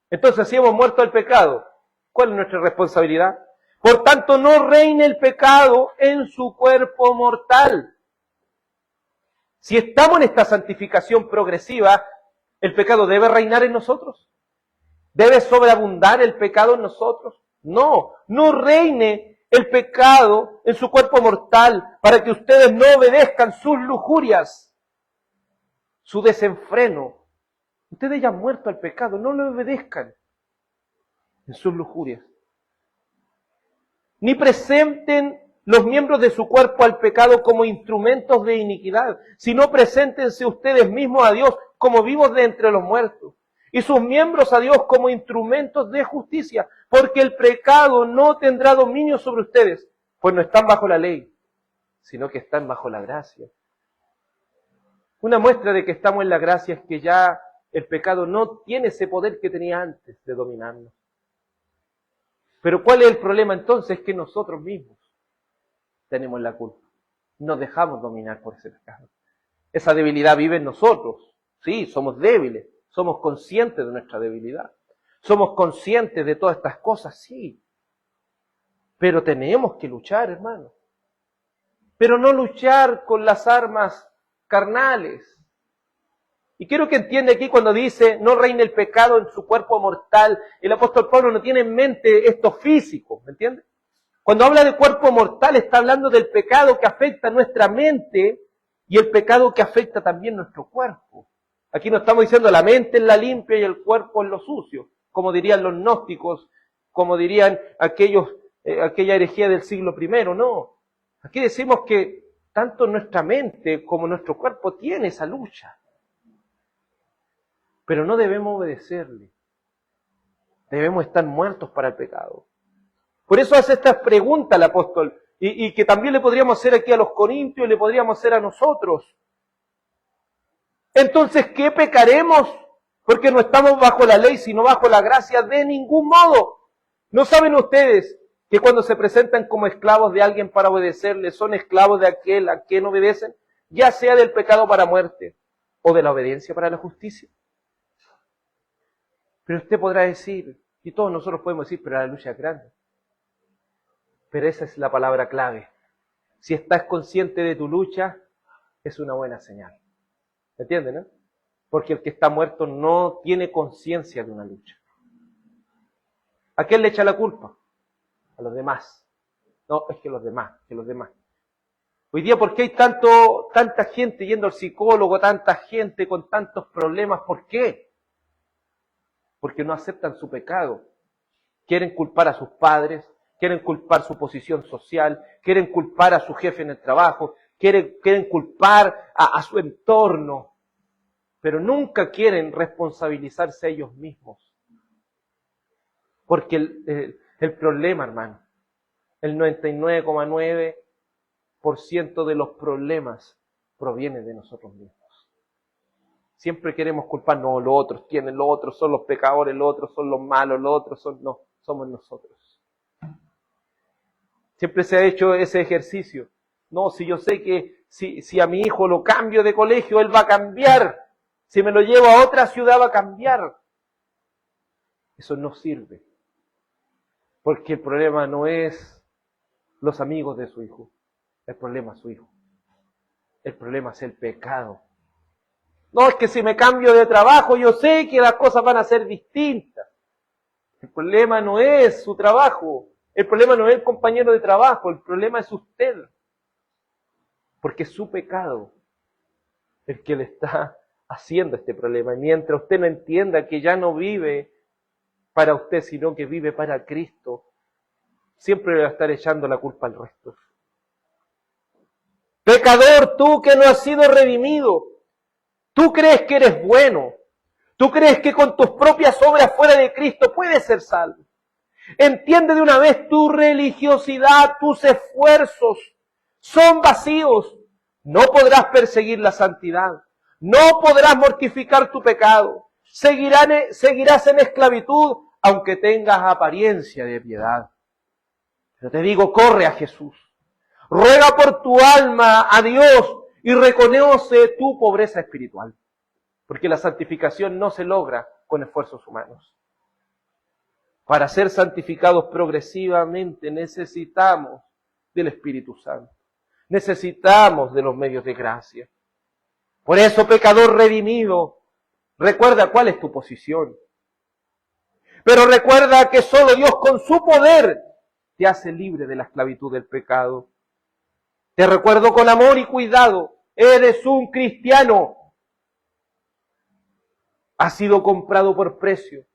B: entonces si hemos muerto al pecado, ¿cuál es nuestra responsabilidad? Por tanto, no reine el pecado en su cuerpo mortal. Si estamos en esta santificación progresiva, ¿el pecado debe reinar en nosotros? ¿Debe sobreabundar el pecado en nosotros? No, no reine el pecado en su cuerpo mortal para que ustedes no obedezcan sus lujurias, su desenfreno. Ustedes ya han muerto al pecado, no lo obedezcan en sus lujurias. Ni presenten los miembros de su cuerpo al pecado como instrumentos de iniquidad, sino preséntense ustedes mismos a Dios como vivos de entre los muertos, y sus miembros a Dios como instrumentos de justicia, porque el pecado no tendrá dominio sobre ustedes, pues no están bajo la ley, sino que están bajo la gracia. Una muestra de que estamos en la gracia es que ya el pecado no tiene ese poder que tenía antes de dominarnos. Pero ¿cuál es el problema entonces? Es que nosotros mismos tenemos la culpa. Nos dejamos dominar por ese pecado. Esa debilidad vive en nosotros. Sí, somos débiles. Somos conscientes de nuestra debilidad. Somos conscientes de todas estas cosas, sí. Pero tenemos que luchar, hermano. Pero no luchar con las armas carnales. Y quiero que entienda aquí cuando dice, no reine el pecado en su cuerpo mortal, el apóstol Pablo no tiene en mente esto físico, ¿me entiende? Cuando habla de cuerpo mortal, está hablando del pecado que afecta nuestra mente y el pecado que afecta también nuestro cuerpo. Aquí no estamos diciendo la mente es la limpia y el cuerpo es lo sucio, como dirían los gnósticos, como dirían aquella herejía del siglo I, no. Aquí decimos que tanto nuestra mente como nuestro cuerpo tiene esa lucha. Pero no debemos obedecerle. Debemos estar muertos para el pecado. Por eso hace esta pregunta el apóstol, y que también le podríamos hacer aquí a los corintios, y le podríamos hacer a nosotros. Entonces, ¿qué pecaremos? Porque no estamos bajo la ley, sino bajo la gracia de ningún modo. ¿No saben ustedes que cuando se presentan como esclavos de alguien para obedecerle, son esclavos de aquel a quien obedecen? Ya sea del pecado para muerte, o de la obediencia para la justicia. Pero usted podrá decir, y todos nosotros podemos decir, pero la lucha es grande. Pero esa es la palabra clave. Si estás consciente de tu lucha, es una buena señal. ¿Me entienden, no? Porque el que está muerto no tiene conciencia de una lucha. ¿A quién le echa la culpa? A los demás. No, es que los demás. Hoy día, ¿por qué hay tanta gente yendo al psicólogo, tanta gente con tantos problemas? ¿Por qué? Porque no aceptan su pecado. Quieren culpar a sus padres, quieren culpar su posición social, quieren culpar a su jefe en el trabajo, quieren culpar a su entorno, pero nunca quieren responsabilizarse ellos mismos. Porque el problema, hermano, el 99,9% de los problemas proviene de nosotros mismos. Siempre queremos culpar, no, los otros tienen, los otros son los pecadores, los otros son los malos, los otros son... No, somos nosotros. Siempre se ha hecho ese ejercicio. No, si yo sé que si a mi hijo lo cambio de colegio, él va a cambiar. Si me lo llevo a otra ciudad, va a cambiar. Eso no sirve. Porque el problema no es los amigos de su hijo. El problema es su hijo. El problema es el pecado. No, es que si me cambio de trabajo, yo sé que las cosas van a ser distintas. El problema no es su trabajo. El problema no es el compañero de trabajo. El problema es usted. Porque es su pecado el que le está haciendo este problema. Y mientras usted no entienda que ya no vive para usted, sino que vive para Cristo, siempre le va a estar echando la culpa al resto. Pecador, tú que no has sido redimido. Tú crees que eres bueno. Tú crees que con tus propias obras fuera de Cristo puedes ser salvo. Entiende de una vez tu religiosidad, tus esfuerzos, son vacíos. No podrás perseguir la santidad, no podrás mortificar tu pecado, seguirás en esclavitud aunque tengas apariencia de piedad. Pero te digo, corre a Jesús, ruega por tu alma a Dios y reconoce tu pobreza espiritual, porque la santificación no se logra con esfuerzos humanos. Para ser santificados progresivamente necesitamos del Espíritu Santo. Necesitamos de los medios de gracia. Por eso, pecador redimido, recuerda cuál es tu posición. Pero recuerda que solo Dios con su poder te hace libre de la esclavitud del pecado. Te recuerdo con amor y cuidado, eres un cristiano. Has sido comprado por precio.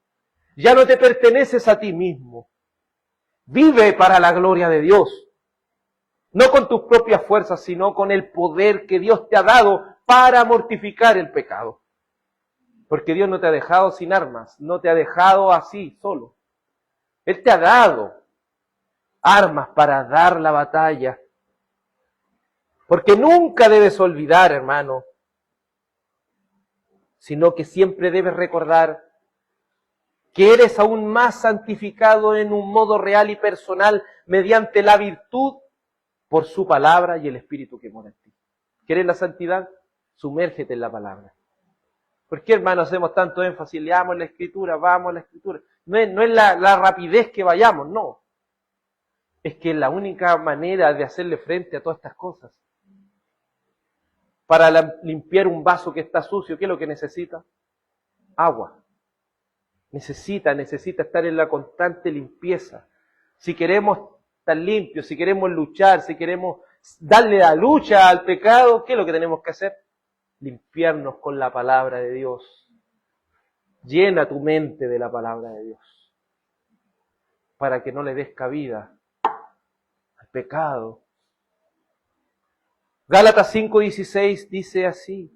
B: Ya no te perteneces a ti mismo. Vive para la gloria de Dios. No con tus propias fuerzas, sino con el poder que Dios te ha dado para mortificar el pecado. Porque Dios no te ha dejado sin armas, no te ha dejado así, solo. Él te ha dado armas para dar la batalla. Porque nunca debes olvidar, hermano, sino que siempre debes recordar que eres aún más santificado en un modo real y personal mediante la virtud por su palabra y el Espíritu que mora en ti. ¿Quieres la santidad? Sumérgete en la palabra. ¿Por qué, hermano, hacemos tanto énfasis? Leamos la Escritura, vamos a la Escritura. No es la rapidez que vayamos, no. Es que es la única manera de hacerle frente a todas estas cosas. Para limpiar un vaso que está sucio, ¿qué es lo que necesita? Agua. Necesita estar en la constante limpieza. Si queremos estar limpios, si queremos luchar, si queremos darle la lucha al pecado, ¿qué es lo que tenemos que hacer? Limpiarnos con la palabra de Dios. Llena tu mente de la palabra de Dios, para que no le des cabida al pecado. Gálatas 5:16 dice así: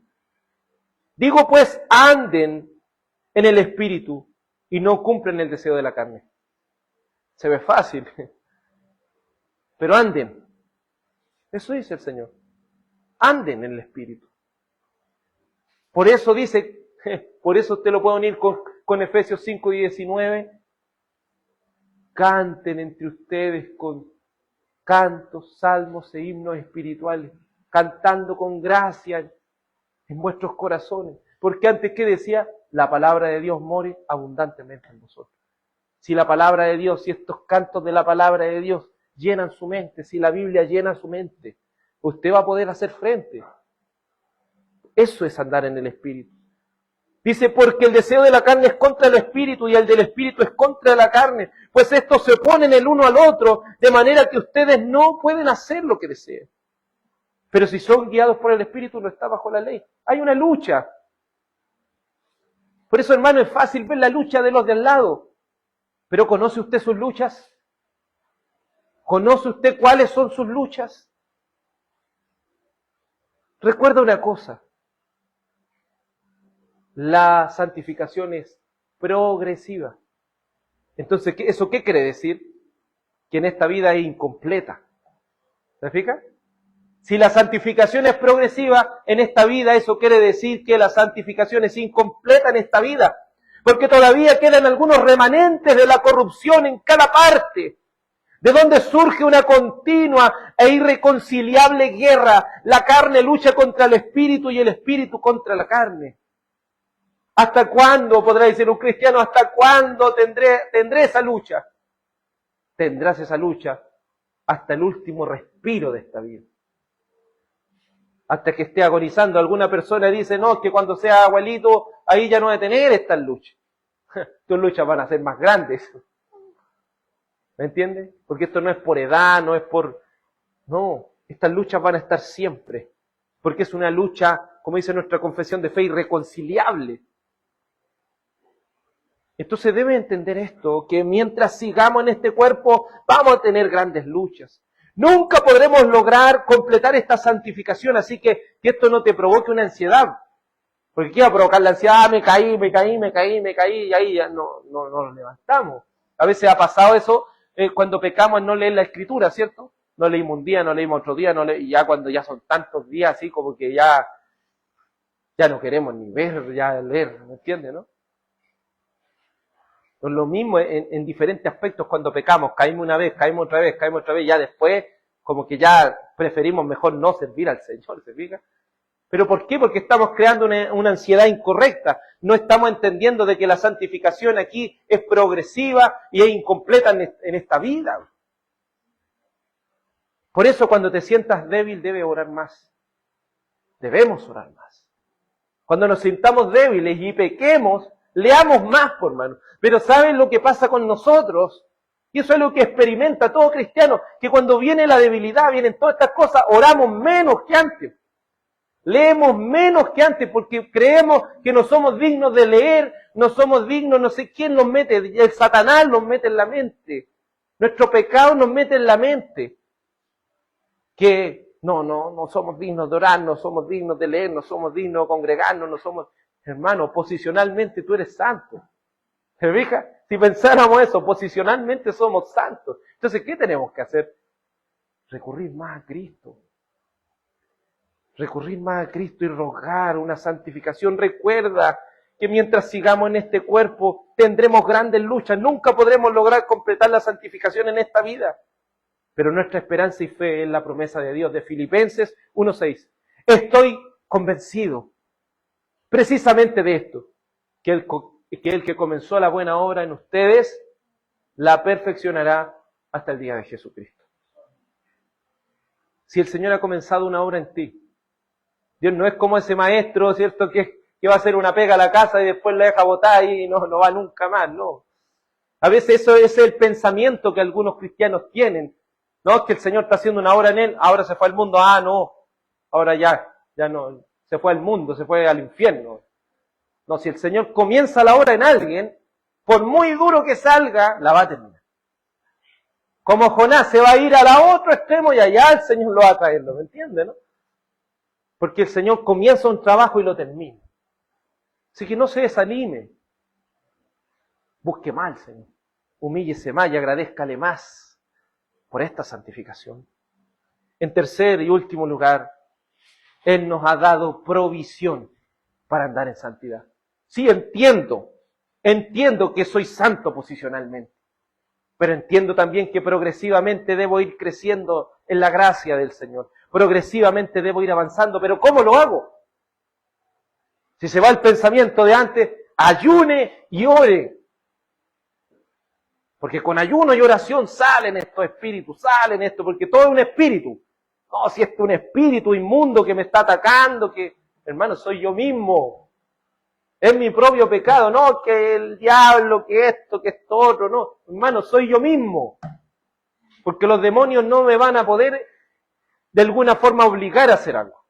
B: digo pues, anden en el Espíritu y no cumplen el deseo de la carne. Se ve fácil, pero anden. Eso dice el Señor. Anden en el Espíritu. Por eso dice, por eso te lo puedo unir con Efesios 5:19. Canten entre ustedes con cantos, salmos e himnos espirituales, cantando con gracia en vuestros corazones. Porque antes, ¿qué decía? La palabra de Dios more abundantemente en vosotros. Si la palabra de Dios, si estos cantos de la palabra de Dios llenan su mente, si la Biblia llena su mente, usted va a poder hacer frente. Eso es andar en el Espíritu. Dice, porque el deseo de la carne es contra el Espíritu y el del Espíritu es contra la carne, pues estos se oponen el uno al otro, de manera que ustedes no pueden hacer lo que deseen. Pero si son guiados por el Espíritu, no está bajo la ley. Hay una lucha. Por eso, hermano, es fácil ver la lucha de los de al lado. Pero ¿conoce usted sus luchas? ¿Conoce usted cuáles son sus luchas? Recuerda una cosa. La santificación es progresiva. Entonces, ¿eso qué quiere decir? Que en esta vida es incompleta. ¿Se fija? Si la santificación es progresiva en esta vida, eso quiere decir que la santificación es incompleta en esta vida. Porque todavía quedan algunos remanentes de la corrupción en cada parte, de donde surge una continua e irreconciliable guerra. La carne lucha contra el Espíritu y el Espíritu contra la carne. ¿Hasta cuándo, podrá decir un cristiano, hasta cuándo tendré esa lucha? Tendrás esa lucha hasta el último respiro de esta vida. Hasta que esté agonizando. Alguna persona dice, no, que cuando sea abuelito, ahí ya no voy a tener estas luchas. Tus luchas van a ser más grandes. ¿Me entiendes? Porque esto no es por edad, no es por... No, estas luchas van a estar siempre. Porque es una lucha, como dice nuestra confesión de fe, irreconciliable. Entonces debe entender esto, que mientras sigamos en este cuerpo, vamos a tener grandes luchas. Nunca podremos lograr completar esta santificación, así que esto no te provoque una ansiedad. Porque ¿qué va a provocar la ansiedad? Ah, me caí, y ahí ya no nos levantamos. A veces ha pasado eso cuando pecamos en no leer la Escritura, ¿cierto? no leímos un día, no leímos otro día, y ya cuando ya son tantos días así como que ya no queremos ni ver, ya leer, ¿me entiendes, no? Pues lo mismo en diferentes aspectos cuando pecamos, caímos una vez, caímos otra vez, ya después como que ya preferimos mejor no servir al Señor, ¿se fija? ¿Pero por qué? Porque estamos creando una ansiedad incorrecta. No estamos entendiendo de que la santificación aquí es progresiva y es incompleta en esta vida. Por eso cuando te sientas débil debes orar más. Debemos orar más. Cuando nos sintamos débiles y pequemos, leamos más, por hermano. Pero ¿saben lo que pasa con nosotros? Y eso es lo que experimenta todo cristiano, que cuando viene la debilidad, vienen todas estas cosas, oramos menos que antes. Leemos menos que antes porque creemos que no somos dignos de leer, no somos dignos, no sé quién nos mete, el Satanás nos mete en la mente. Nuestro pecado nos mete en la mente. Que no somos dignos de orar, no somos dignos de leer, no somos dignos de congregarnos, no somos... Hermano, posicionalmente tú eres santo. ¿Se fija? Si pensáramos eso, posicionalmente somos santos. Entonces, ¿qué tenemos que hacer? Recurrir más a Cristo. Recurrir más a Cristo y rogar una santificación. Recuerda que mientras sigamos en este cuerpo tendremos grandes luchas. Nunca podremos lograr completar la santificación en esta vida. Pero nuestra esperanza y fe es la promesa de Dios de Filipenses 1:6. Estoy convencido precisamente de esto, que el que comenzó la buena obra en ustedes la perfeccionará hasta el día de Jesucristo. Si el Señor ha comenzado una obra en ti, Dios no es como ese maestro, ¿cierto?, que va a hacer una pega a la casa y después la deja botar y no va nunca más, no. A veces eso es el pensamiento que algunos cristianos tienen, ¿no? Que el Señor está haciendo una obra en él, ahora se fue al mundo, no, ahora ya no, se fue al mundo, se fue al infierno. No, si el Señor comienza la obra en alguien, por muy duro que salga, la va a terminar. Como Jonás se va a ir a la otro extremo y allá el Señor lo va a traer, ¿me entiende, no? Porque el Señor comienza un trabajo y lo termina. Así que no se desanime. Busque más al Señor. Humíllese más y agradézcale más por esta santificación. En tercer y último lugar, Él nos ha dado provisión para andar en santidad. Sí, entiendo que soy santo posicionalmente, pero entiendo también que progresivamente debo ir creciendo en la gracia del Señor. Progresivamente debo ir avanzando, pero ¿cómo lo hago? Si se va el pensamiento de antes, ayune y ore. Porque con ayuno y oración salen estos espíritus, porque todo es un espíritu. No, si es un espíritu inmundo que me está atacando, que, hermano, soy yo mismo. Es mi propio pecado, no que el diablo, que esto otro, no. Hermano, soy yo mismo. Porque los demonios no me van a poder de alguna forma obligar a hacer algo.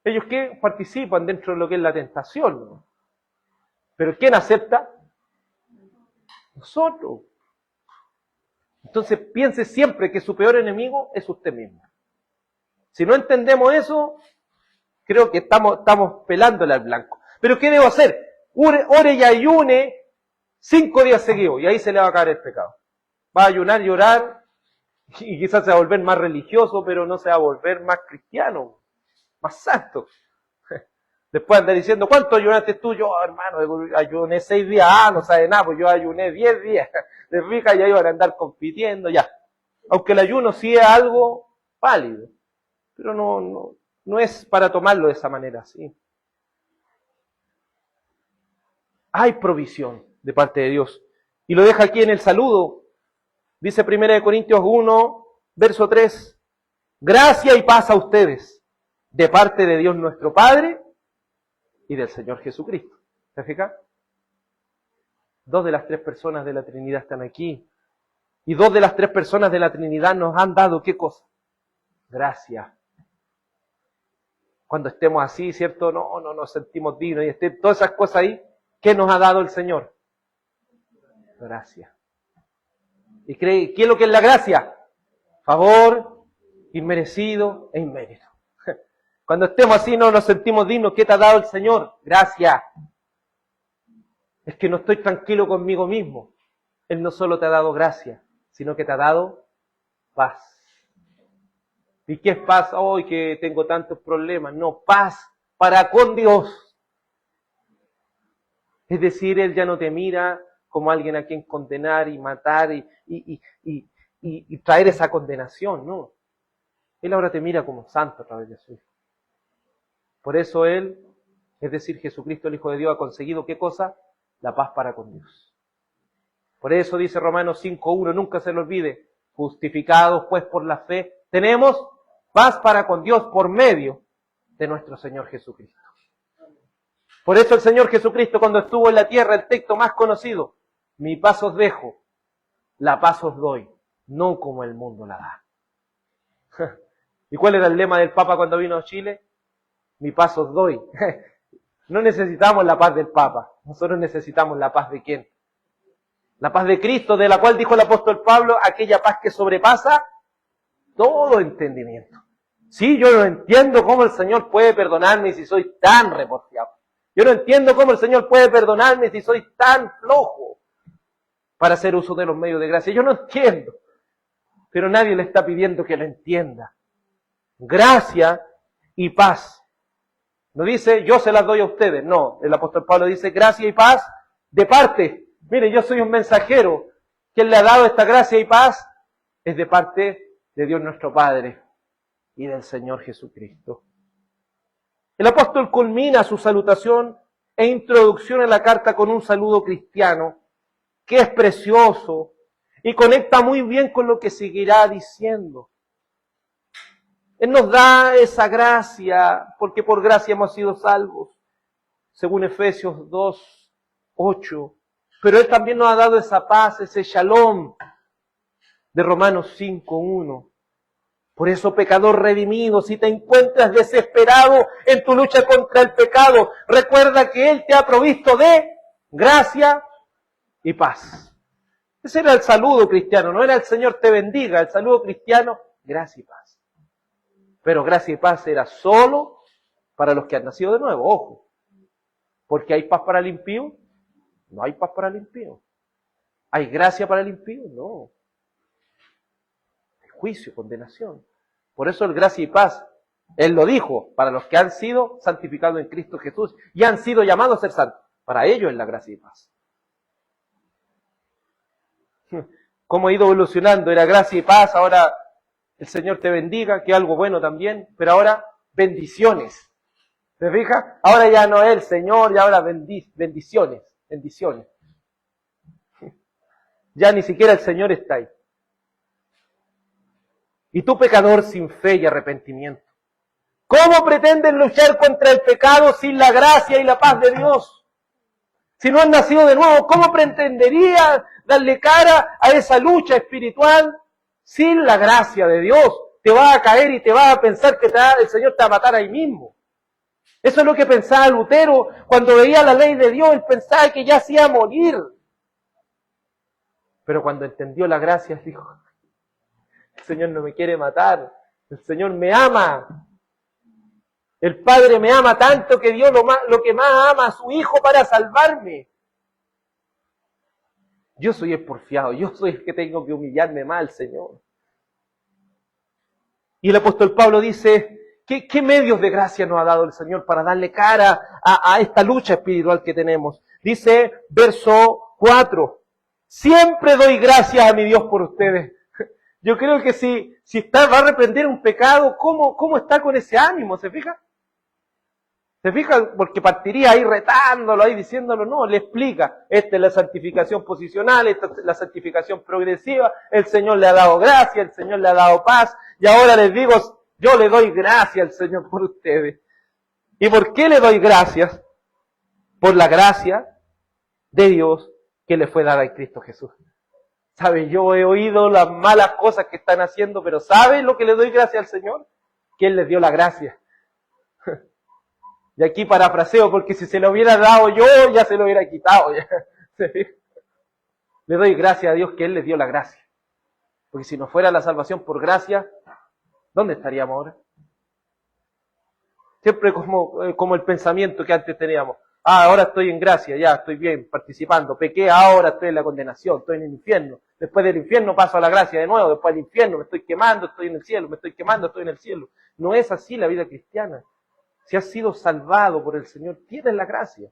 B: Ellos que participan dentro de lo que es la tentación, ¿no? Pero ¿quién acepta? Nosotros. Entonces piense siempre que su peor enemigo es usted mismo. Si no entendemos eso, creo que estamos pelándole al blanco. ¿Pero qué debo hacer? Ore y ayune 5 días seguidos y ahí se le va a caer el pecado. Va a ayunar y orar y quizás se va a volver más religioso, pero no se va a volver más cristiano, más santo. Después anda diciendo, ¿cuánto ayunaste tú? Yo, hermano, ayuné 6 días. No sabe nada, pues yo ayuné 10 días. De rica ya iban a andar compitiendo, ya. Aunque el ayuno sí es algo válido, pero no es para tomarlo de esa manera, ¿sí? Hay provisión de parte de Dios. Y lo deja aquí en el saludo. Dice 1 Corintios 1, verso 3. Gracia y paz a ustedes, de parte de Dios nuestro Padre y del Señor Jesucristo. ¿Se fija? 2 de las 3 personas de la Trinidad están aquí. Y 2 de las 3 personas de la Trinidad nos han dado, ¿qué cosa? Gracia. Cuando estemos así, ¿cierto? No nos sentimos dignos y todas esas cosas ahí, ¿qué nos ha dado el Señor? Gracia. ¿Y qué es lo que es la gracia? Favor, inmerecido e inmérito. Cuando estemos así no nos sentimos dignos, ¿qué te ha dado el Señor? Gracia. Es que no estoy tranquilo conmigo mismo. Él no solo te ha dado gracia, sino que te ha dado paz. ¿Y qué es paz? Hoy que tengo tantos problemas. No, paz para con Dios. Es decir, Él ya no te mira como alguien a quien condenar y matar y traer esa condenación, no. Él ahora te mira como santo a través de su Hijo. Por eso Él, es decir, Jesucristo el Hijo de Dios, ha conseguido ¿qué cosa? La paz para con Dios. Por eso dice Romanos 5:1, nunca se lo olvide, justificados pues por la fe, tenemos paz para con Dios por medio de nuestro Señor Jesucristo. Por eso el Señor Jesucristo, cuando estuvo en la tierra, el texto más conocido, mi paz os dejo, la paz os doy, no como el mundo la da. ¿Y cuál era el lema del Papa cuando vino a Chile? Mi paz os doy. No necesitamos la paz del Papa, nosotros necesitamos la paz de ¿quién? La paz de Cristo, de la cual dijo el apóstol Pablo, aquella paz que sobrepasa todo entendimiento. Sí, yo no entiendo cómo el Señor puede perdonarme si soy tan reporfiado. Yo no entiendo cómo el Señor puede perdonarme si soy tan flojo para hacer uso de los medios de gracia. Yo no entiendo, pero nadie le está pidiendo que lo entienda. Gracia y paz. No dice, yo se las doy a ustedes. No, el apóstol Pablo dice, gracia y paz de parte. Mire, yo soy un mensajero. ¿Quién le ha dado esta gracia y paz? Es de parte de Dios nuestro Padre y del Señor Jesucristo. El apóstol culmina su salutación e introducción a la carta con un saludo cristiano que es precioso y conecta muy bien con lo que seguirá diciendo. Él nos da esa gracia, porque por gracia hemos sido salvos, según Efesios 2:8. Pero Él también nos ha dado esa paz, ese shalom de Romanos 5:1. Por eso, pecador redimido, si te encuentras desesperado en tu lucha contra el pecado, recuerda que Él te ha provisto de gracia y paz. Ese era el saludo cristiano, no era el Señor te bendiga, el saludo cristiano, gracia y paz. Pero gracia y paz era solo para los que han nacido de nuevo, ojo. Porque hay paz para el impío, no hay paz para el impío. ¿Hay gracia para el impío? No. Juicio, condenación. Por eso el gracia y paz, Él lo dijo, para los que han sido santificados en Cristo Jesús y han sido llamados a ser santos. Para ellos es la gracia y paz. ¿Cómo ha ido evolucionando? Era gracia y paz, ahora el Señor te bendiga, que es algo bueno también, pero ahora bendiciones. ¿Te fijas? Ahora ya no es el Señor, y ahora bendiciones. Ya ni siquiera el Señor está ahí. Y tú, pecador sin fe y arrepentimiento, ¿cómo pretendes luchar contra el pecado sin la gracia y la paz de Dios? Si no has nacido de nuevo, ¿cómo pretenderías darle cara a esa lucha espiritual sin la gracia de Dios? Te vas a caer y te vas a pensar que el Señor te va a matar ahí mismo. Eso es lo que pensaba Lutero cuando veía la ley de Dios. Él pensaba que ya se iba a morir. Pero cuando entendió la gracia, dijo, el Señor no me quiere matar, el Señor me ama. El Padre me ama tanto que dio lo que más ama a su Hijo para salvarme. Yo soy el porfiado, yo soy el que tengo que humillarme más al Señor. Y el apóstol Pablo dice, ¿qué medios de gracia nos ha dado el Señor para darle cara a esta lucha espiritual que tenemos? Dice, verso 4, siempre doy gracias a mi Dios por ustedes. Yo creo que si va a arrepentir un pecado, ¿cómo está con ese ánimo? ¿Se fija? ¿Se fija? Porque partiría ahí retándolo, ahí diciéndolo. No, le explica. Esta es la santificación posicional, esta es la santificación progresiva. El Señor le ha dado gracia, el Señor le ha dado paz. Y ahora les digo, yo le doy gracias al Señor por ustedes. ¿Y por qué le doy gracias? Por la gracia de Dios que le fue dada en Cristo Jesús. ¿Sabe? Yo he oído las malas cosas que están haciendo, pero ¿sabe lo que le doy gracias al Señor? Que Él les dio la gracia. Y aquí parafraseo, porque si se lo hubiera dado yo, ya se lo hubiera quitado. Le doy gracias a Dios que Él les dio la gracia. Porque si no fuera la salvación por gracia, ¿dónde estaríamos ahora? Siempre como el pensamiento que antes teníamos. ahora estoy en gracia, ya estoy bien, participando. Pequé, ahora estoy en la condenación, estoy en el infierno. Después del infierno paso a la gracia de nuevo, después del infierno me estoy quemando, estoy en el cielo, me estoy quemando, estoy en el cielo. No es así la vida cristiana. Si has sido salvado por el Señor, tienes la gracia,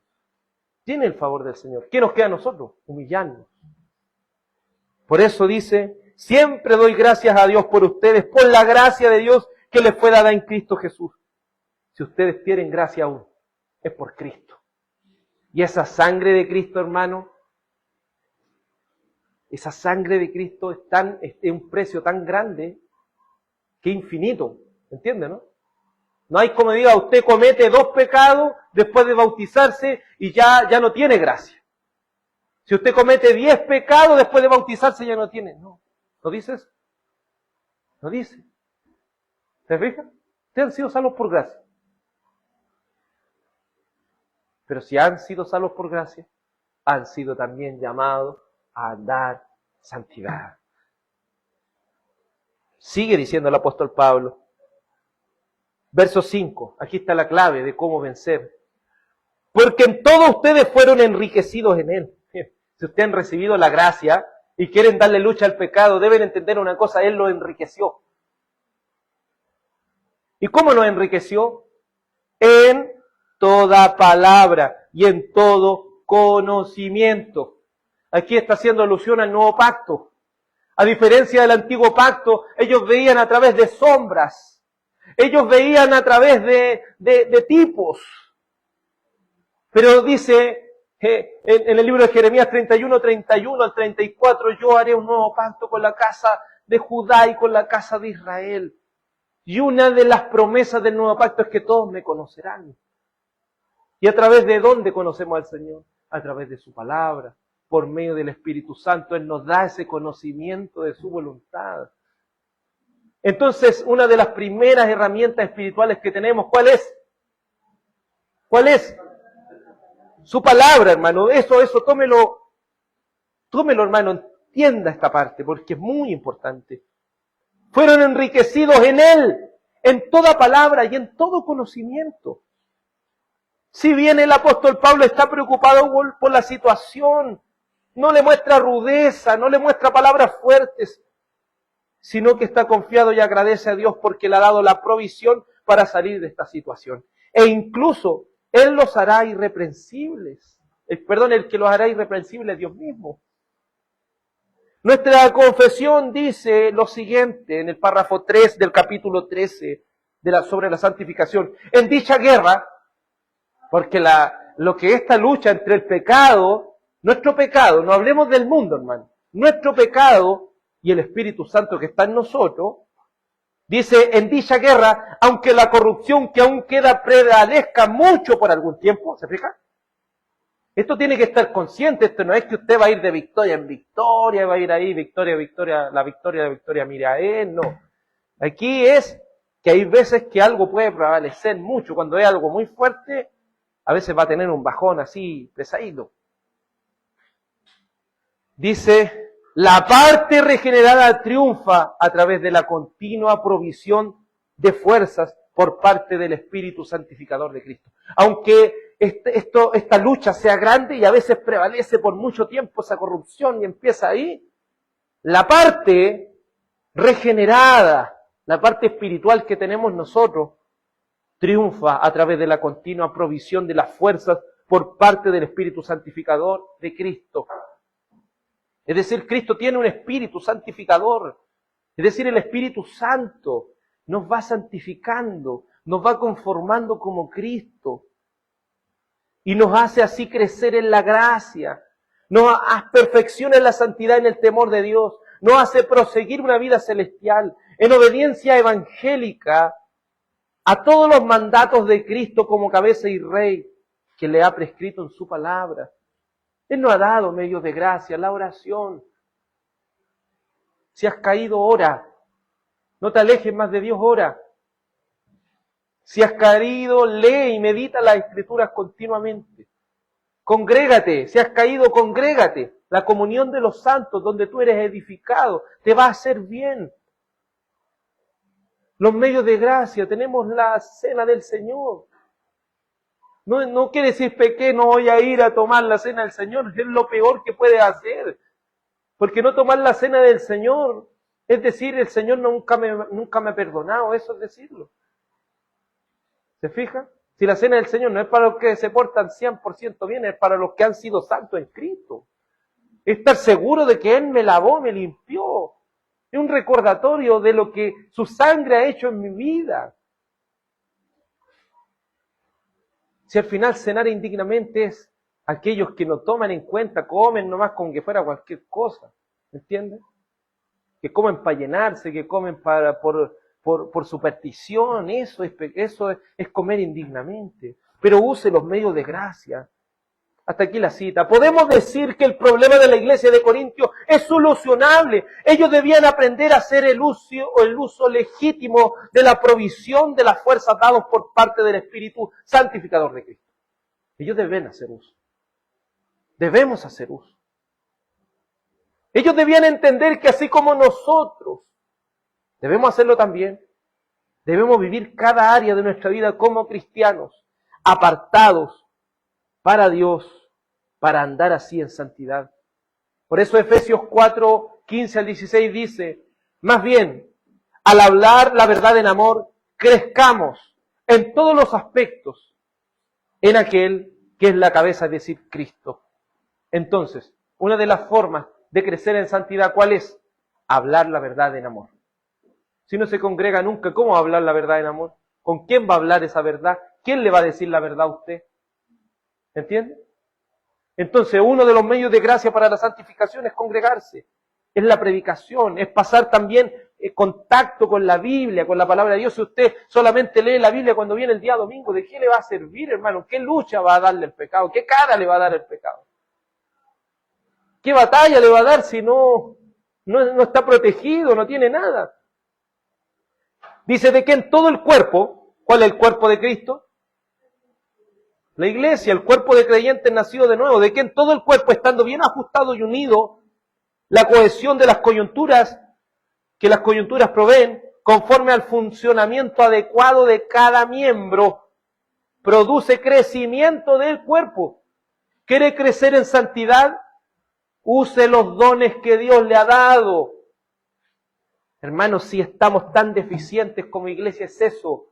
B: tienes el favor del Señor. ¿Qué nos queda a nosotros? Humillarnos. Por eso dice, siempre doy gracias a Dios por ustedes, por la gracia de Dios que les fue dada en Cristo Jesús. Si ustedes tienen gracia aún, es por Cristo. Y esa sangre de Cristo, hermano, esa sangre de Cristo es un precio tan grande que infinito. ¿Entiende, no? No hay como diga, usted comete 2 pecados después de bautizarse y ya no tiene gracia. Si usted comete 10 pecados después de bautizarse ya no tiene. No. ¿No dice eso? No dice. ¿Se fija? Ustedes han sido salvos por gracia. Pero si han sido salvos por gracia, han sido también llamados a andar santidad. Sigue diciendo el apóstol Pablo. Verso 5, aquí está la clave de cómo vencer. Porque en todo ustedes fueron enriquecidos en Él. Si ustedes han recibido la gracia y quieren darle lucha al pecado, deben entender una cosa, Él lo enriqueció. ¿Y cómo nos enriqueció? En toda palabra y en todo conocimiento. Aquí está haciendo alusión al nuevo pacto. A diferencia del antiguo pacto, ellos veían a través de sombras. Ellos veían a través de tipos. Pero dice en el libro de Jeremías 31 al 34, yo haré un nuevo pacto con la casa de Judá y con la casa de Israel. Y una de las promesas del nuevo pacto es que todos me conocerán. ¿Y a través de dónde conocemos al Señor? A través de su palabra, por medio del Espíritu Santo. Él nos da ese conocimiento de su voluntad. Entonces, una de las primeras herramientas espirituales que tenemos, ¿cuál es? ¿Cuál es? Su palabra, hermano. Eso, tómelo, hermano, entienda esta parte, porque es muy importante. Fueron enriquecidos en Él, en toda palabra y en todo conocimiento. Si bien el apóstol Pablo está preocupado por la situación, no le muestra rudeza, no le muestra palabras fuertes, sino que está confiado y agradece a Dios porque le ha dado la provisión para salir de esta situación. E incluso Él los hará irreprensibles. El que los hará irreprensibles es Dios mismo. Nuestra confesión dice lo siguiente en el párrafo 3 del capítulo 13 sobre la santificación. En dicha guerra, porque lo que esta lucha entre el pecado, nuestro pecado, no hablemos del mundo, hermano, nuestro pecado y el Espíritu Santo que está en nosotros, dice, en dicha guerra, aunque la corrupción que aún queda prevalezca mucho por algún tiempo, ¿se fija? Esto tiene que estar consciente, esto no es que usted va a ir de victoria en victoria, va a ir ahí, victoria, la victoria, mira a él, no. Aquí es que hay veces que algo puede prevalecer mucho, cuando es algo muy fuerte, a veces va a tener un bajón así, pesadito. Dice, la parte regenerada triunfa a través de la continua provisión de fuerzas por parte del Espíritu Santificador de Cristo. Aunque esta lucha sea grande y a veces prevalece por mucho tiempo esa corrupción y empieza ahí, la parte regenerada, la parte espiritual que tenemos nosotros, triunfa a través de la continua provisión de las fuerzas por parte del Espíritu Santificador de Cristo. Es decir, Cristo tiene un Espíritu santificador. Es decir, el Espíritu Santo nos va santificando, nos va conformando como Cristo. Y nos hace así crecer en la gracia. Nos perfecciona en la santidad, en el temor de Dios. Nos hace proseguir una vida celestial, en obediencia evangélica a todos los mandatos de Cristo como cabeza y rey que le ha prescrito en su palabra. Él nos ha dado medios de gracia, la oración. Si has caído, ora. No te alejes más de Dios, ora. Si has caído, lee y medita las Escrituras continuamente. Congrégate. Si has caído, congrégate. La comunión de los santos, donde tú eres edificado, te va a hacer bien. Los medios de gracia, tenemos la cena del Señor. No quiere decir pequé, no voy a ir a tomar la cena del Señor. Es lo peor que puede hacer. Porque no tomar la cena del Señor es decir, el Señor nunca me ha perdonado. Eso es decirlo. ¿Se fija? Si la cena del Señor no es para los que se portan 100% bien, es para los que han sido santos en Cristo. Es estar seguro de que Él me lavó, me limpió. Es un recordatorio de lo que su sangre ha hecho en mi vida. Si al final cenar indignamente es aquellos que no toman en cuenta, comen nomás como que fuera cualquier cosa. ¿Entiendes? Que comen para llenarse, que comen por superstición, eso es comer indignamente. Pero use los medios de gracia. Hasta aquí la cita. Podemos decir que el problema de la iglesia de Corintios es solucionable. Ellos debían aprender a hacer el uso legítimo de la provisión de las fuerzas dadas por parte del Espíritu santificador de Cristo. Ellos deben hacer uso. Debemos hacer uso. Ellos debían entender que así como nosotros debemos hacerlo también, debemos vivir cada área de nuestra vida como cristianos, apartados para Dios, para andar así en santidad. Por eso Efesios 4, 15 al 16 dice, más bien, al hablar la verdad en amor, crezcamos en todos los aspectos en aquel que es la cabeza, es decir, Cristo. Entonces, una de las formas de crecer en santidad, ¿cuál es? Hablar la verdad en amor. Si no se congrega nunca, ¿cómo va a hablar la verdad en amor? ¿Con quién va a hablar esa verdad? ¿Quién le va a decir la verdad a usted? ¿Entiende? Entonces, uno de los medios de gracia para la santificación es congregarse, es la predicación, es pasar también contacto con la Biblia, con la palabra de Dios. Si usted solamente lee la Biblia cuando viene el día domingo, ¿de qué le va a servir, hermano? ¿Qué lucha va a darle el pecado? ¿Qué cara le va a dar el pecado? ¿Qué batalla le va a dar si no está protegido, no tiene nada? Dice de que en todo el cuerpo, ¿cuál es el cuerpo de Cristo? La iglesia, el cuerpo de creyentes nacido de nuevo, de que en todo el cuerpo, estando bien ajustado y unido, la cohesión de las coyunturas, que las coyunturas proveen, conforme al funcionamiento adecuado de cada miembro, produce crecimiento del cuerpo. ¿Quiere crecer en santidad? Use los dones que Dios le ha dado. Hermanos, si estamos tan deficientes como iglesia, es eso.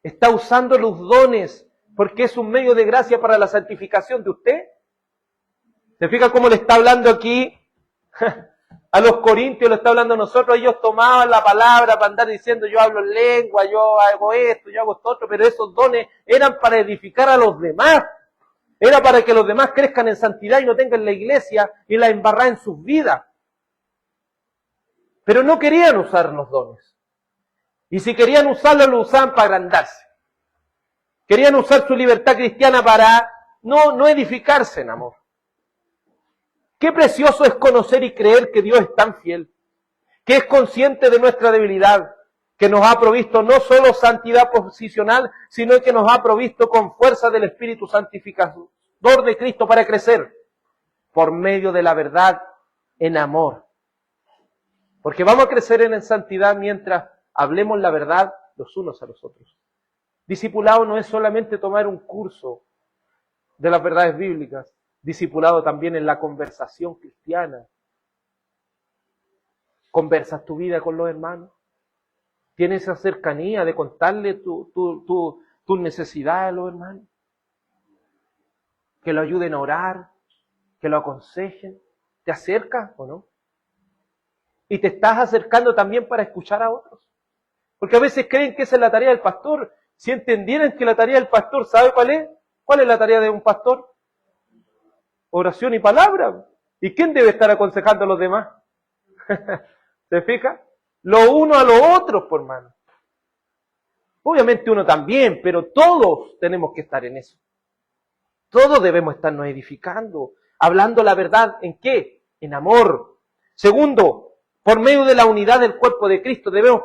B: Está usando los dones porque es un medio de gracia para la santificación de usted. ¿Se fija cómo le está hablando aquí a los corintios? Le está hablando a nosotros. Ellos tomaban la palabra para andar diciendo yo hablo en lengua, yo hago esto, yo hago esto otro, pero esos dones eran para edificar a los demás. Era para que los demás crezcan en santidad y no tengan la iglesia y la embarrada en sus vidas. Pero no querían usar los dones. Y si querían usarlos, lo usaban para agrandarse. Querían usar su libertad cristiana para no edificarse en amor. Qué precioso es conocer y creer que Dios es tan fiel, que es consciente de nuestra debilidad, que nos ha provisto no solo santidad posicional, sino que nos ha provisto con fuerza del Espíritu santificador de Cristo para crecer por medio de la verdad en amor. Porque vamos a crecer en santidad mientras hablemos la verdad los unos a los otros. Discipulado no es solamente tomar un curso de las verdades bíblicas, discipulado también en la conversación cristiana. ¿Conversas tu vida con los hermanos? ¿Tienes esa cercanía de contarle tus necesidades a los hermanos? Que lo ayuden a orar, que lo aconsejen. ¿Te acercas o no? Y te estás acercando también para escuchar a otros. Porque a veces creen que esa es la tarea del pastor. Si entendieran que la tarea del pastor, ¿sabe cuál es? ¿Cuál es la tarea de un pastor? Oración y palabra. ¿Y quién debe estar aconsejando a los demás? ¿Se fija? Lo uno a lo otro, por hermano. Obviamente uno también, pero todos tenemos que estar en eso. Todos debemos estarnos edificando, hablando la verdad, ¿en qué? En amor. Segundo, por medio de la unidad del cuerpo de Cristo debemos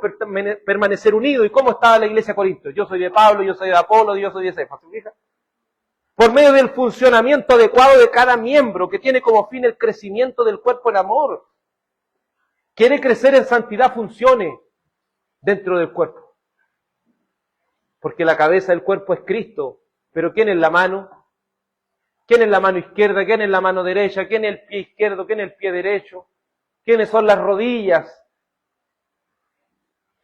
B: permanecer unidos. ¿Y cómo estaba la iglesia de Corinto? Yo soy de Pablo, yo soy de Apolo, yo soy de Cefas. ¿Se fija? Por medio del funcionamiento adecuado de cada miembro, que tiene como fin el crecimiento del cuerpo en amor. Quiere crecer en santidad, funcione dentro del cuerpo. Porque la cabeza del cuerpo es Cristo. Pero ¿quién es la mano? ¿Quién es la mano izquierda? ¿Quién es la mano derecha? ¿Quién es el pie izquierdo? ¿Quién es el pie derecho? ¿Quiénes son las rodillas?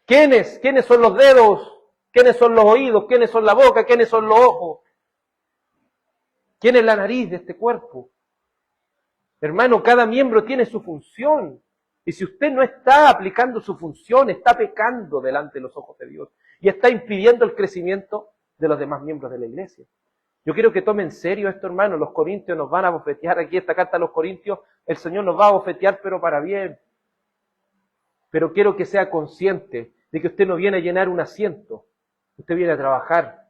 B: ¿Quiénes son los dedos? ¿Quiénes son los oídos? ¿Quiénes son la boca? ¿Quiénes son los ojos? ¿Quién es la nariz de este cuerpo? Hermano, cada miembro tiene su función. Y si usted no está aplicando su función, está pecando delante de los ojos de Dios. Y está impidiendo el crecimiento de los demás miembros de la iglesia. Yo quiero que tome en serio esto, hermano. Los corintios nos van a bofetear aquí, esta carta a los corintios, el Señor nos va a bofetear, pero para bien. Pero quiero que sea consciente de que usted no viene a llenar un asiento. Usted viene a trabajar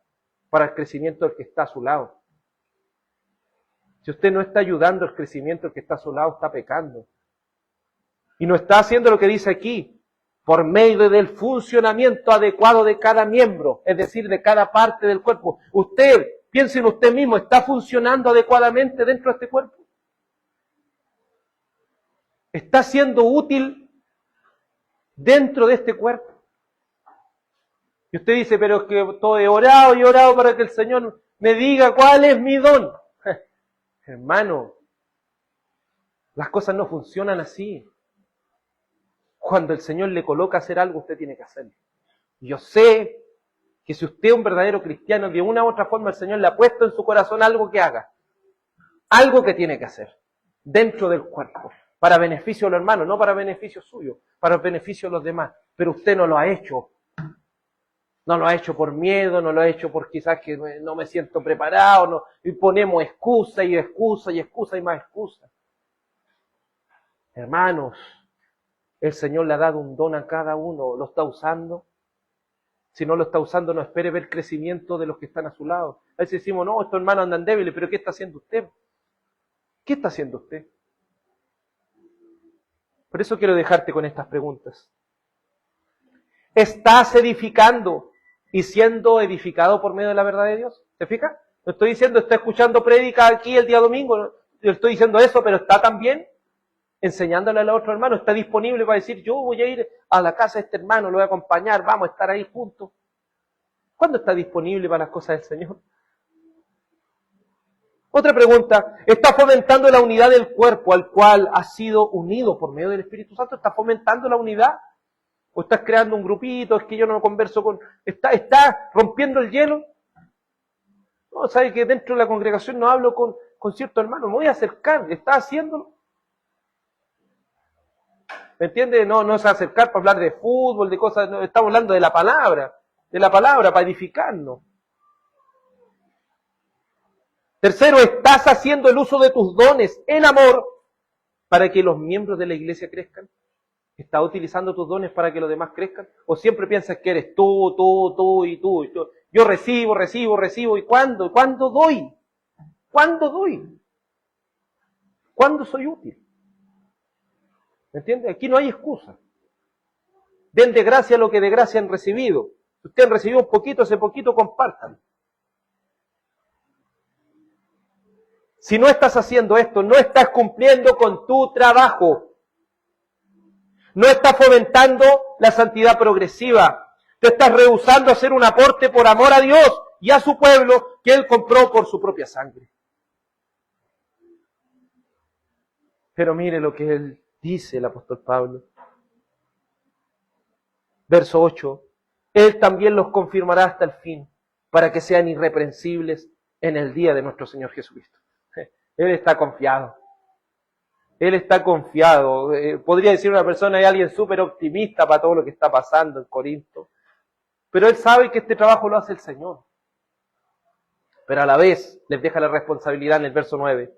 B: para el crecimiento del que está a su lado. Si usted no está ayudando al crecimiento del que está a su lado, está pecando. Y no está haciendo lo que dice aquí, por medio del funcionamiento adecuado de cada miembro, es decir, de cada parte del cuerpo. Usted, piense en usted mismo, ¿está funcionando adecuadamente dentro de este cuerpo? ¿Está siendo útil dentro de este cuerpo? Y usted dice, pero es que todo he orado y orado para que el Señor me diga cuál es mi don. Hermano, las cosas no funcionan así. Cuando el Señor le coloca a hacer algo, usted tiene que hacerlo. Yo sé que si usted es un verdadero cristiano, de una u otra forma el Señor le ha puesto en su corazón algo que haga. Algo que tiene que hacer dentro del cuerpo. Para beneficio de los hermanos, no para beneficio suyo, para beneficio de los demás. Pero usted no lo ha hecho. No lo ha hecho por miedo, no lo ha hecho por quizás que no me siento preparado, no, y ponemos excusa y excusa y excusa y más excusa. Hermanos, el Señor le ha dado un don a cada uno, ¿lo está usando? Si no lo está usando, no espere ver crecimiento de los que están a su lado. A veces decimos, no, estos hermanos andan débiles, pero ¿qué está haciendo usted? ¿Qué está haciendo usted? Por eso quiero dejarte con estas preguntas. ¿Estás edificando y siendo edificado por medio de la verdad de Dios? ¿Te fijas? No estoy diciendo, está escuchando prédica aquí el día domingo, no estoy diciendo eso, pero está también enseñándole al otro hermano, está disponible para decir, yo voy a ir a la casa de este hermano, lo voy a acompañar, vamos a estar ahí juntos. ¿Cuándo está disponible para las cosas del Señor? Otra pregunta, ¿está fomentando la unidad del cuerpo al cual ha sido unido por medio del Espíritu Santo? ¿Está fomentando la unidad? ¿O estás creando un grupito? Es que yo no converso con... ¿Está rompiendo el hielo? No, ¿sabe que dentro de la congregación no hablo con cierto hermano? Me voy a acercar, ¿está haciéndolo? ¿Me entiende? No es acercar para hablar de fútbol, de cosas, no, estamos hablando de la palabra para edificarnos. Tercero, ¿estás haciendo el uso de tus dones en amor para que los miembros de la iglesia crezcan? ¿Estás utilizando tus dones para que los demás crezcan? ¿O siempre piensas que eres tú y tú? Yo recibo, ¿y cuándo? ¿Cuándo doy? ¿Cuándo doy? ¿Cuándo soy útil? ¿Me entiende? Aquí no hay excusa. Den de gracia lo que de gracia han recibido. Si ustedes han recibido un poquito, ese poquito compartan. Si no estás haciendo esto, no estás cumpliendo con tu trabajo. No estás fomentando la santidad progresiva. Te estás rehusando a hacer un aporte por amor a Dios y a su pueblo que Él compró por su propia sangre. Pero mire lo que Él dice, el apóstol Pablo. Verso 8. Él también los confirmará hasta el fin, para que sean irreprensibles en el día de nuestro Señor Jesucristo. Él está confiado. Él está confiado. Podría decir una persona, hay alguien súper optimista para todo lo que está pasando en Corinto. Pero él sabe que este trabajo lo hace el Señor. Pero a la vez les deja la responsabilidad en el verso 9.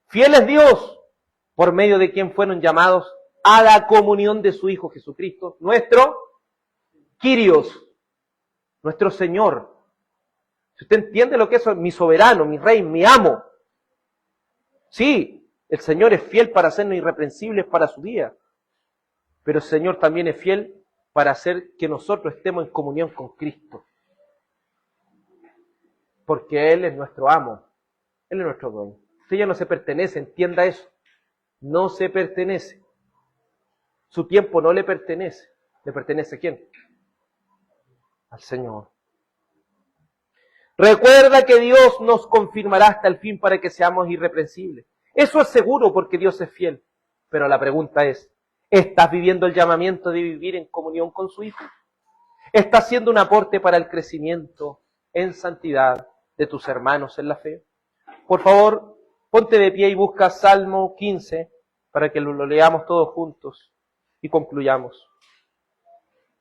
B: Fiel es Dios, por medio de quien fueron llamados a la comunión de su Hijo Jesucristo, nuestro Kyrios, nuestro Señor. Si usted entiende lo que es mi soberano, mi rey, mi amo. Sí, el Señor es fiel para hacernos irreprensibles para su día. Pero el Señor también es fiel para hacer que nosotros estemos en comunión con Cristo. Porque Él es nuestro amo. Él es nuestro dueño. Usted ya no se pertenece, entienda eso. No se pertenece. Su tiempo no le pertenece. ¿Le pertenece a quién? Al Señor. Recuerda que Dios nos confirmará hasta el fin para que seamos irreprensibles. Eso es seguro porque Dios es fiel. Pero la pregunta es, ¿estás viviendo el llamamiento de vivir en comunión con su Hijo? ¿Estás haciendo un aporte para el crecimiento en santidad de tus hermanos en la fe? Por favor, ponte de pie y busca Salmo 15 para que lo leamos todos juntos y concluyamos.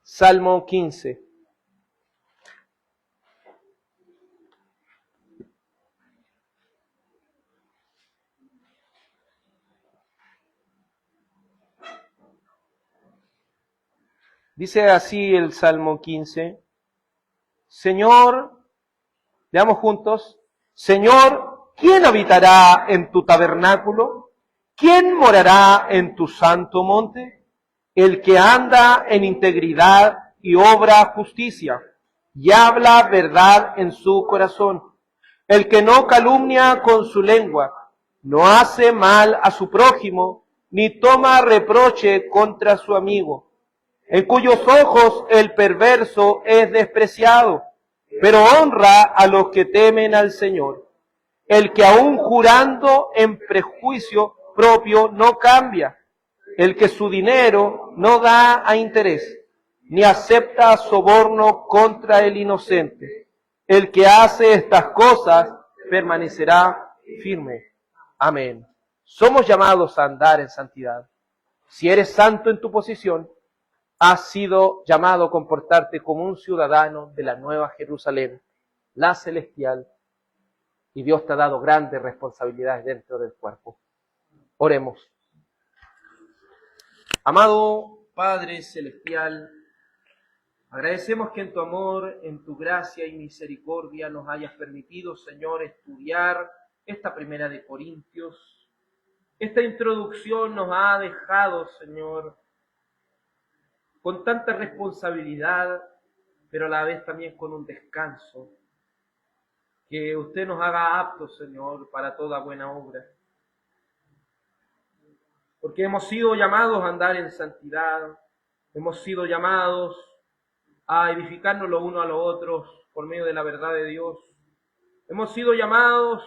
B: Salmo 15. Dice así el Salmo 15. Señor, leamos juntos. Señor, ¿quién habitará en tu tabernáculo? ¿Quién morará en tu santo monte? El que anda en integridad y obra justicia, y habla verdad en su corazón. El que no calumnia con su lengua, no hace mal a su prójimo, ni toma reproche contra su amigo, en cuyos ojos el perverso es despreciado, pero honra a los que temen al Señor. El que aun jurando en prejuicio propio no cambia, el que su dinero no da a interés, ni acepta soborno contra el inocente. El que hace estas cosas permanecerá firme. Amén. Somos llamados a andar en santidad. Si eres santo en tu posición, has sido llamado a comportarte como un ciudadano de la Nueva Jerusalén, la celestial, y Dios te ha dado grandes responsabilidades dentro del cuerpo. Oremos. Amado Padre Celestial, agradecemos que en tu amor, en tu gracia y misericordia nos hayas permitido, Señor, estudiar esta primera de Corintios. Esta introducción nos ha dejado, Señor, con tanta responsabilidad, pero a la vez también con un descanso. Que usted nos haga aptos, Señor, para toda buena obra. Porque hemos sido llamados a andar en santidad, hemos sido llamados a edificarnos los unos a los otros por medio de la verdad de Dios. Hemos sido llamados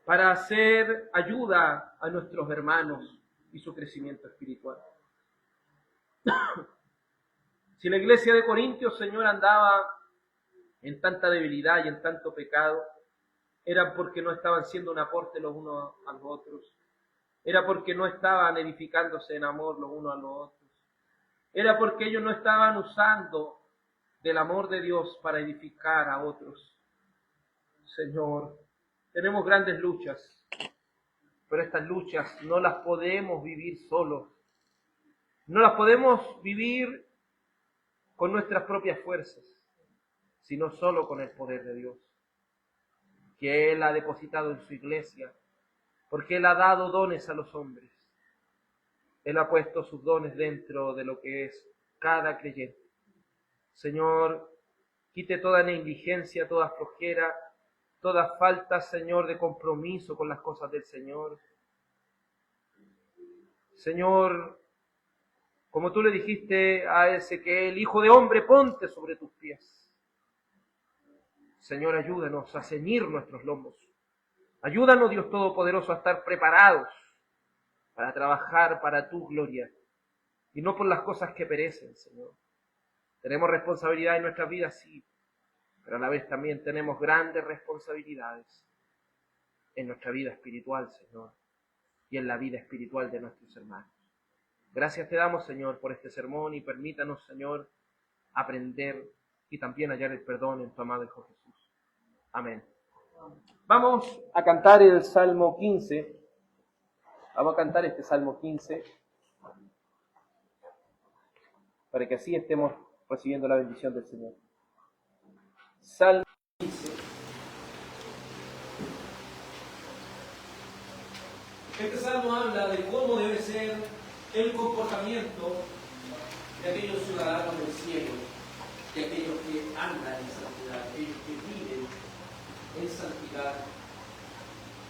B: para hacer ayuda a nuestros hermanos y su crecimiento espiritual. Si la iglesia de Corintios, Señor, andaba en tanta debilidad y en tanto pecado, era porque no estaban siendo un aporte los unos a los otros. Era porque no estaban edificándose en amor los unos a los otros. Era porque ellos no estaban usando del amor de Dios para edificar a otros. Señor, tenemos grandes luchas, pero estas luchas no las podemos vivir solos. No las podemos vivir con nuestras propias fuerzas, sino solo con el poder de Dios, que Él ha depositado en su iglesia, porque Él ha dado dones a los hombres. Él ha puesto sus dones dentro de lo que es cada creyente. Señor, quite toda negligencia, toda flojera, toda falta, Señor, de compromiso con las cosas del Señor. Señor, como tú le dijiste a Ezequiel, Hijo de hombre, ponte sobre tus pies. Señor, ayúdanos a ceñir nuestros lomos. Ayúdanos, Dios Todopoderoso, a estar preparados para trabajar para tu gloria y no por las cosas que perecen, Señor. Tenemos responsabilidad en nuestras vidas, sí, pero a la vez también tenemos grandes responsabilidades en nuestra vida espiritual, Señor, y en la vida espiritual de nuestros hermanos. Gracias te damos, Señor, por este sermón y permítanos, Señor, aprender y también hallar el perdón en tu amado Hijo Jesús. Amén. Vamos a cantar el Salmo 15. Vamos a cantar este Salmo 15 para que así estemos recibiendo la bendición del Señor. Salmo 15.
A: Este salmo habla de cómo debe ser el comportamiento de aquellos ciudadanos del cielo, de aquellos que andan en santidad, de aquellos que viven en santidad,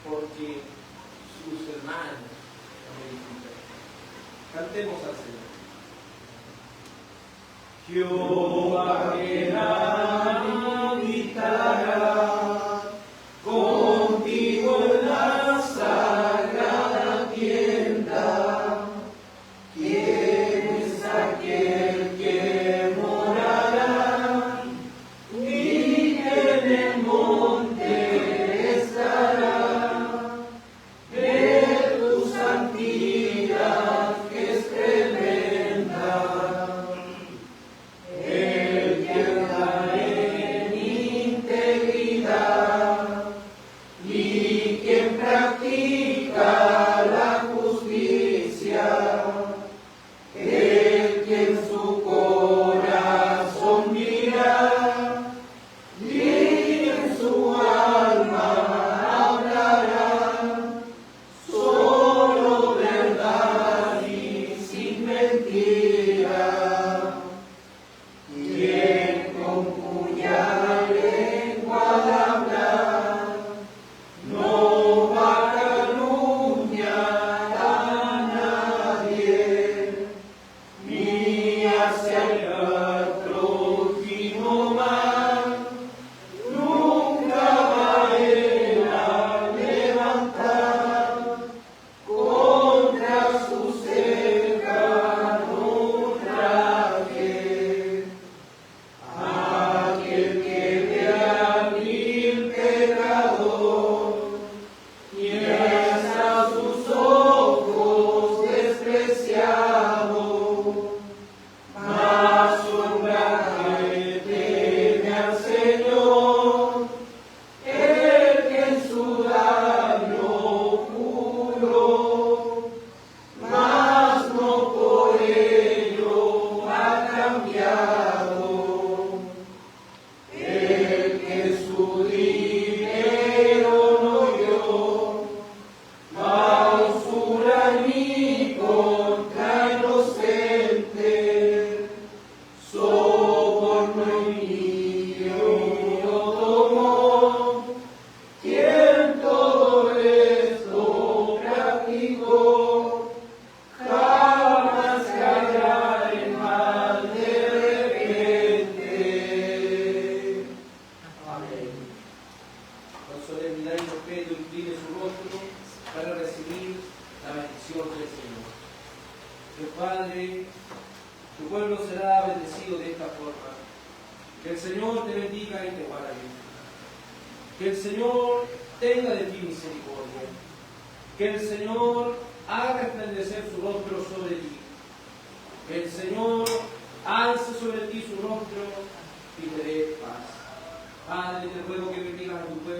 A: porque sus hermanos también viven. Cantemos al Señor. Jehová que habita Padre, te ruego que bendigas a tu pueblo.